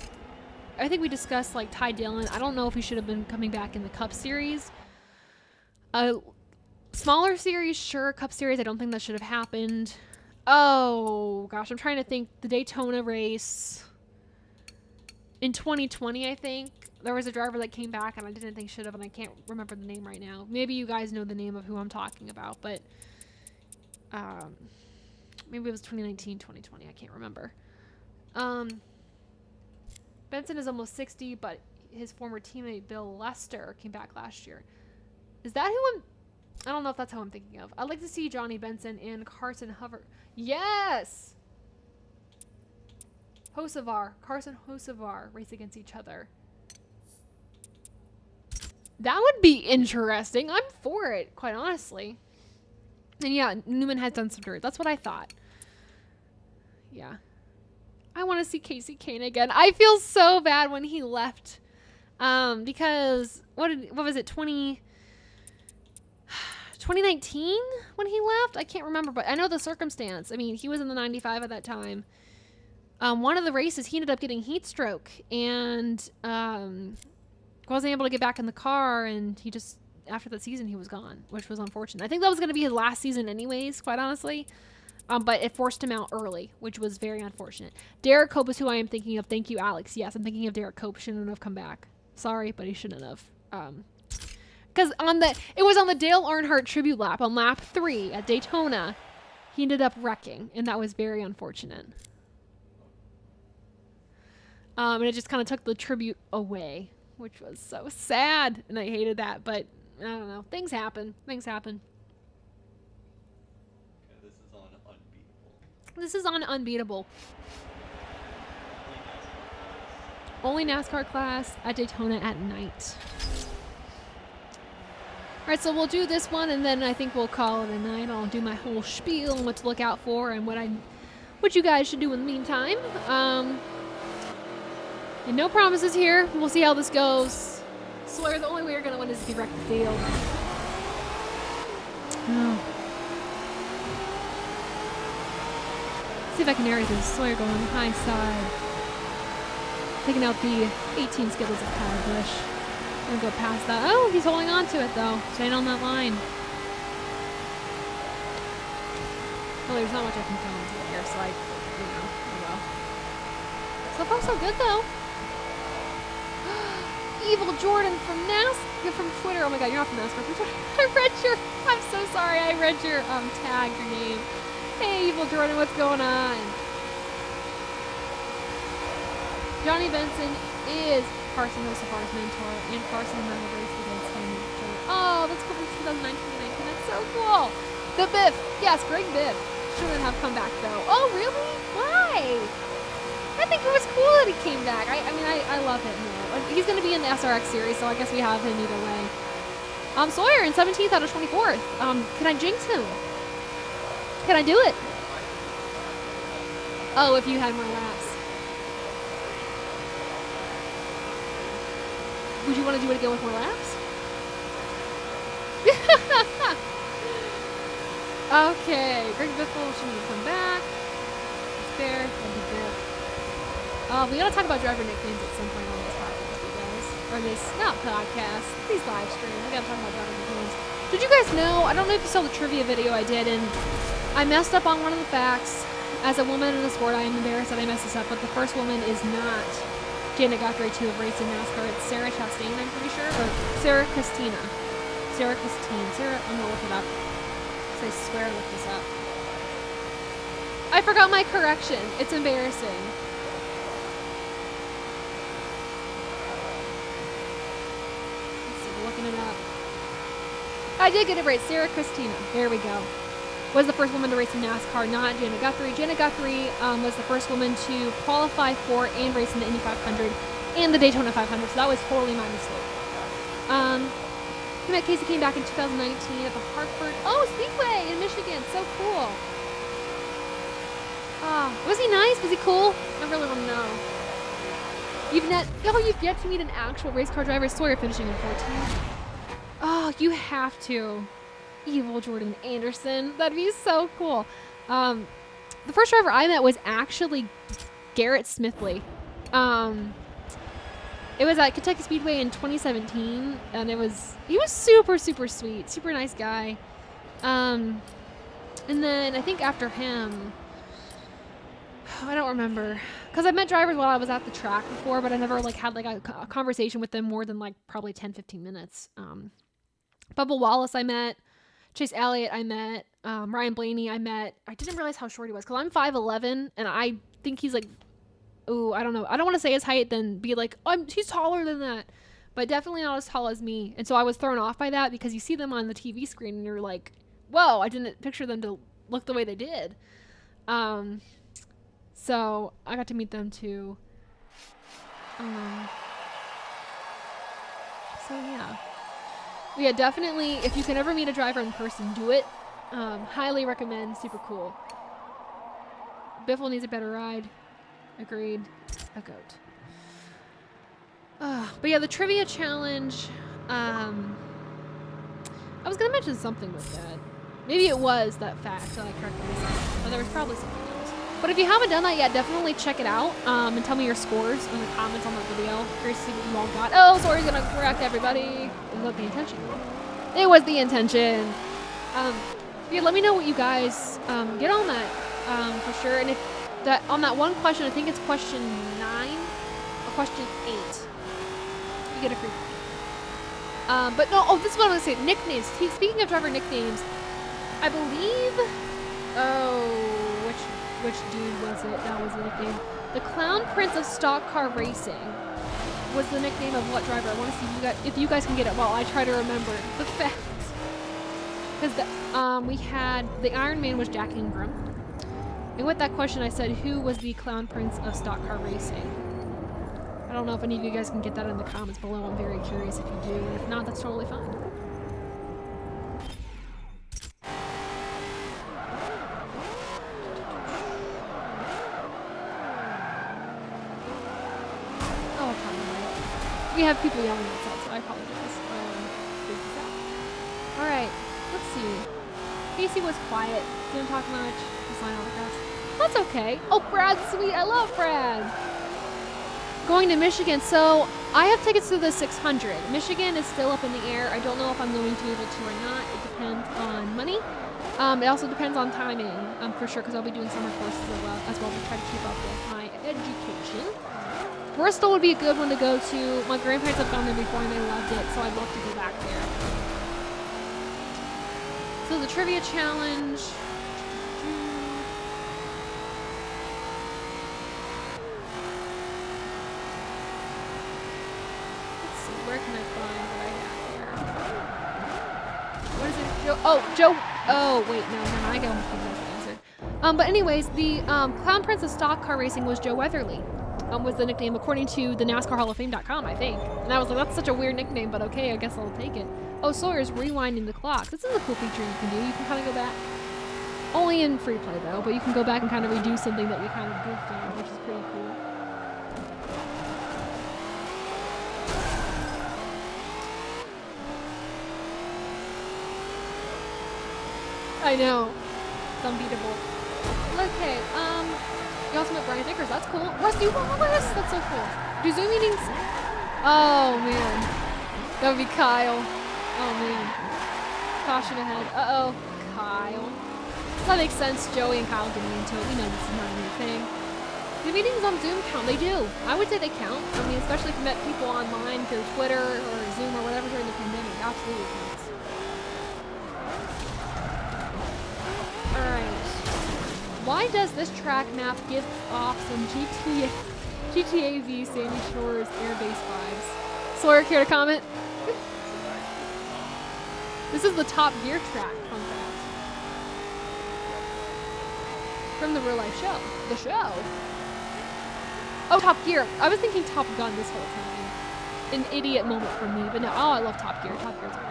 I think we discussed like Ty Dillon. I don't know if he should have been coming back in the Cup Series. Smaller series, sure. Cup Series, I don't think that should have happened. Oh, gosh. I'm trying to think. The Daytona race in 2020, I think. There was a driver that came back and I didn't think should have, and I can't remember the name right now. Maybe you guys know the name of who I'm talking about, but maybe it was 2019, 2020. I can't remember. Benson is almost 60, but his former teammate Bill Lester came back last year. Is that who I don't know if that's how I'm thinking of. I'd like to see Johnny Benson and Carson Hover. Yes! Carson Hocevar race against each other. That would be interesting. I'm for it, quite honestly. And yeah, Newman has done some dirt. That's what I thought. Yeah. I want to see Casey Kane again. I feel so bad when he left. Because what was it, 2019 when he left? I can't remember, but I know the circumstance. I mean, he was in the 95 at that time. One of the races, he ended up getting heat stroke and wasn't able to get back in the car, and he just, after the season, he was gone, which was unfortunate. I think that was going to be his last season anyways, quite honestly. But it forced him out early, which was very unfortunate. Derek Cope is who I am thinking of. Thank you, Alex. Yes, I'm thinking of Derek Cope. Shouldn't have come back. Sorry, but he shouldn't have. Because it was on the Dale Earnhardt tribute lap, on lap 3 at Daytona. He ended up wrecking, and that was very unfortunate. And it just kind of took the tribute away, which was so sad, and I hated that. But I don't know. Things happen. Things happen. This is on Unbeatable. Only NASCAR class at Daytona at night. Alright, so we'll do this one, and then I think we'll call it a night. I'll do my whole spiel and what to look out for and what you guys should do in the meantime. And no promises here. We'll see how this goes. Swear the only way you're gonna win is if you wreck the field. Oh. See if I can narrate this. Sawyer going on the high side. Taking out the 18 Skittles of Power Bush. I'm gonna go past that. Oh, he's holding on to it though. Staying on that line. Well, there's not much I can film into it here, so I, oh well. So far so good though. Evil Jordan from NASCAR, from Twitter. Oh my god, you're not from NASCAR, from Twitter. I'm so sorry, I read your tag, your name. Hey, Evil Jordan, what's going on? Johnny Benson is Carson Hosafar's mentor, and Carson and I have raced against him. Oh, that's cool from 2019. That's so cool. The Biff. Yes, Greg Biff. Shouldn't have come back, though. Oh, really? Why? I think it was cool that he came back. I mean, I love him. He's going to be in the SRX series, so I guess we have him either way. Sawyer in 17th out of 24th. Can I jinx him? Can I do it? Oh, if you had more laps. Would you want to do it again with more laps? Okay, Greg Biffle should come back. It's fair. We gotta talk about driver nicknames at some point on this podcast, you guys. Or this, not podcast, these live streams. We gotta talk about driver nicknames. Did you guys know, I don't know if you saw the trivia video I did, and I messed up on one of the facts. As a woman in the sport, I am embarrassed that I messed this up, but the first woman is not Janet Guthrie to have raced in NASCAR. It's Sarah Chastain, I'm pretty sure, or Sarah Christina. Sarah Christine. Sarah, I'm gonna look it up. I swear I looked this up. I forgot my correction. It's embarrassing. Let's see, we're looking it up. I did get it right. Sarah Christina. There we go. Was the first woman to race in NASCAR, not Janet Guthrie. Janet Guthrie was the first woman to qualify for and race in the Indy 500 and the Daytona 500, so that was totally my mistake. Matt Casey came back in 2019 at the Hartford Speedway in Michigan. So cool. Was he nice? Was he cool? I really want to know. You've yet to meet an actual race car driver. Sawyer finishing in 14th. Oh, you have to. Evil Jordan Anderson. That'd be so cool. The first driver I met was actually Garrett Smithley. It was at Kentucky Speedway in 2017, and he was super, super sweet, super nice guy. And then I think after him, I don't remember, because I met drivers while I was at the track before, but I never had a conversation with them more than probably 10-15 minutes. Bubba Wallace I met, Chase Elliott I met, Ryan Blaney I met. I didn't realize how short he was, because I'm 5'11", and I think he's ooh, I don't know. I don't want to say his height, then be he's taller than that. But definitely not as tall as me. And so I was thrown off by that, because you see them on the TV screen and you're like, whoa, I didn't picture them to look the way they did. So I got to meet them too. So yeah. Yeah, definitely, if you can ever meet a driver in person, do it. Highly recommend. Super cool. Biffle needs a better ride. Agreed. A goat. But yeah, the trivia challenge. I was going to mention something with that. Maybe it was that fact that I corrected myself. But there was probably something else. But if you haven't done that yet, definitely check it out. And tell me your scores in the comments on the video. Curious to see what you all got. Oh, Sawyer going to correct everybody. It was the intention. It was the intention. Yeah, let me know what you guys get on that for sure. And if on that one question, I think it's question 9 or question 8, you get a free point. But no, this is what I'm going to say. Nicknames. Speaking of driver nicknames, I believe, which dude was it? That was the nickname. The Clown Prince of Stock Car Racing was the nickname of what driver? I want to see if you guys can get it while I try to remember the facts. Because we had, the Iron Man was Jack Ingram. And with that question, I said, who was the Clown Prince of Stock Car Racing? I don't know if any of you guys can get that in the comments below. I'm very curious if you do. And if not, that's totally fine. We have people yelling outside, so I apologize. All right, let's see. Casey was quiet, didn't talk much. Just sign autographs. That's okay. Oh, Brad's sweet. I love Brad. Going to Michigan. So I have tickets to the 600. Michigan is still up in the air. I don't know if I'm going to be able to or not. It depends on money. It also depends on timing, for sure, because I'll be doing summer courses as well to try to keep up with my education. Bristol would be a good one to go to. My grandparents have gone there before and they loved it, so I'd love to go back there. So the trivia challenge. Let's see, where can I find what I have here? What is it? Joe? Oh, Joe. Oh, wait, no, I got the answer. But anyways, the Clown Prince of Stock Car Racing was Joe Weatherly. Was the nickname according to the NASCARHallOfFame.com, I think. And I was like, that's such a weird nickname, but okay, I guess I'll take it. Oh, Sawyer's rewinding the clock. This is a cool feature you can do. You can kind of go back. Only in free play though, but you can go back and kind of redo something that you kind of goofed on, which is pretty cool. I know. It's unbeatable. Okay, you also met Brian Vickers, that's cool. Rusty Wallace, that's so cool. Do Zoom meetings? Oh man. That would be Kyle. Oh man. Caution ahead. Uh-oh. Kyle. That makes sense. Joey and Kyle getting into it. We know this is not a new thing. Do meetings on Zoom count? They do. I would say they count. I mean, especially if you met people online through Twitter or Zoom or whatever during the pandemic. Absolutely counts. Alright. Why does this track map give off some GTA v Sandy Shores airbase vibes? Sawyer, care to comment? This is the Top Gear track, fun fact. From the real life show. The show. Oh, Top Gear. I was thinking Top Gun this whole time. An idiot moment for me, but no. Oh, I love Top Gear. Top Gear's great.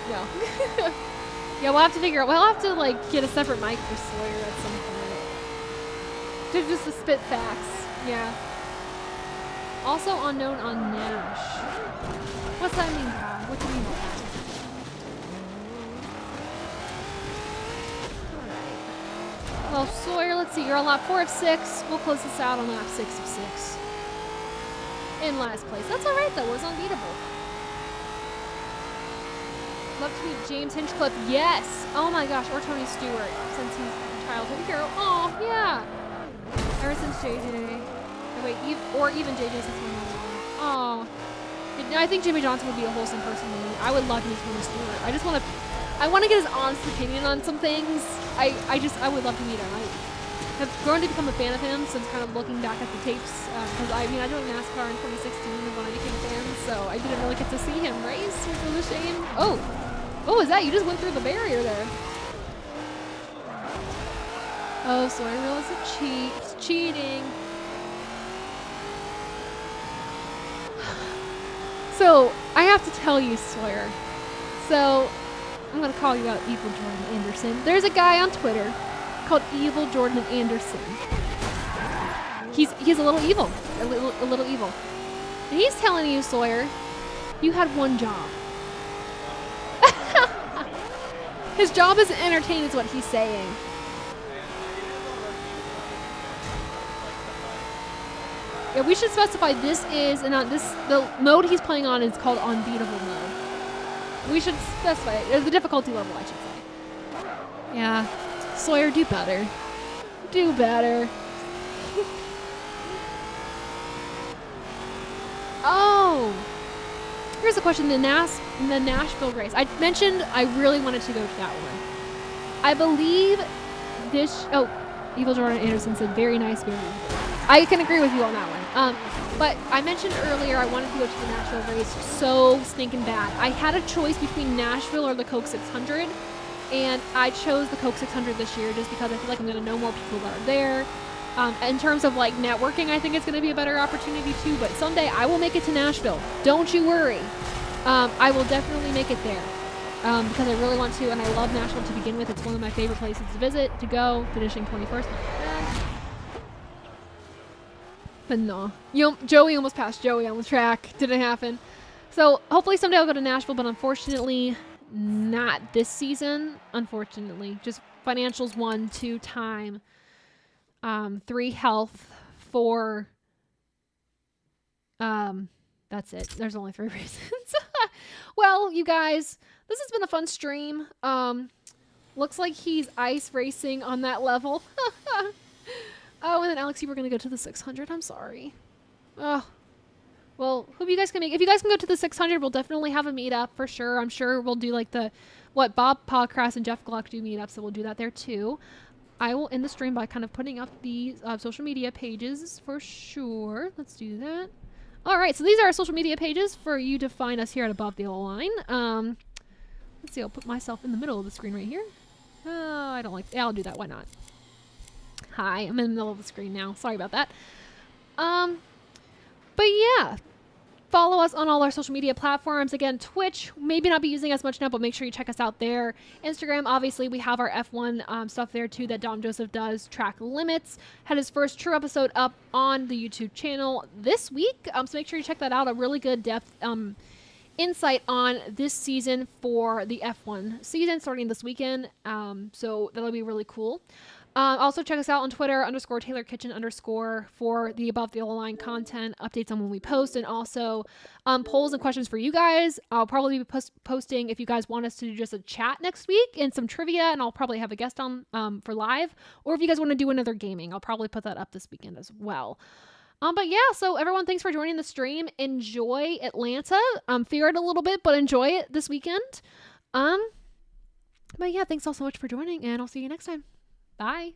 Yeah. Yeah, we'll have to figure out. We'll have to like get a separate mic for Sawyer at some point. Just to spit facts. Yeah. Also unknown on Nash. What's that mean, Kyle? What do you mean by that? Alright. Well, Sawyer, let's see. You're on lap 4 of 6. We'll close this out on lap 6 of 6. In last place. That's alright though. It was unbeatable. Love to meet James Hinchcliffe. Yes! Oh my gosh, or Tony Stewart, since he's a childhood hero. Oh, yeah! Ever since JJ. Oh, wait, or even JJ since my mom. Oh. I think Jimmy Johnson would be a wholesome person to me. I would love to meet Tony Stewart. I just want to get his honest opinion on some things. I would love to meet him. I have grown to become a fan of him since kind of looking back at the tapes. Because I joined NASCAR in 2016 when I became a fan, so I didn't really get to see him race, which was a shame. Oh! What was that? You just went through the barrier there. Oh, Sawyer realized it's cheating. So, I have to tell you, Sawyer. So, I'm going to call you out Evil Jordan Anderson. There's a guy on Twitter called Evil Jordan Anderson. He's a little evil. A little evil. And he's telling you, Sawyer, you had one job. His job is to entertain is what he's saying. Yeah, we should specify this is, and the mode he's playing on is called Unbeatable mode. We should specify it. The difficulty level, I should say. Yeah. Sawyer, do better. Do better. Oh! Here's a question, the Nashville race. I mentioned I really wanted to go to that one. I believe this, Evil Jordan Anderson said very nice, very nice. I can agree with you on that one. But I mentioned earlier I wanted to go to the Nashville race so stinking bad. I had a choice between Nashville or the Coke 600, and I chose the Coke 600 this year just because I feel like I'm going to know more people that are there. In terms of like networking, I think it's going to be a better opportunity too, but someday I will make it to Nashville. Don't you worry. I will definitely make it there. Because I really want to, and I love Nashville to begin with. It's one of my favorite places to visit, to go, finishing 21st. But no. Joey almost passed Joey on the track. Didn't happen. So hopefully someday I'll go to Nashville, but unfortunately not this season. Unfortunately. Just financials 1, 2, time. 3, health. 4, that's it. There's only 3 reasons. Well, you guys, this has been a fun stream. Looks like he's ice racing on that level. Oh, and then Alex, you were going to go to the 600. I'm sorry. Oh. Well, hope you guys can make... If you guys can go to the 600, we'll definitely have a meetup for sure. I'm sure we'll do like what Bob Podcrass and Jeff Gluck do meetups, so we'll do that there too. I will end the stream by kind of putting up the social media pages for sure. Let's do that. All right, so these are our social media pages for you to find us here at Above the Yellow Line. Let's see, I'll put myself in the middle of the screen right here. I don't like... Yeah, I'll do that. Why not? Hi, I'm in the middle of the screen now. Sorry about that. But yeah, follow us on all our social media platforms. Again, Twitch, maybe not be using as much now, but make sure you check us out there. Instagram, obviously, we have our F1 stuff there too that Dom Joseph does. Track Limits had his first true episode up on the YouTube channel this week. So make sure you check that out. A really good depth insight on this season for the F1 season starting this weekend. So that'll be really cool. Also check us out on Twitter _Taylor Kitchen _ for the Above the Yellow Line content, updates on when we post, and also polls and questions for you guys. I'll probably be posting if you guys want us to do just a chat next week and some trivia, and I'll probably have a guest on for live. Or if you guys want to do another gaming, I'll probably put that up this weekend as well. But yeah, so everyone, thanks for joining the stream. Enjoy Atlanta. Fear it a little bit, but enjoy it this weekend. But yeah, thanks all so much for joining, and I'll see you next time. Bye.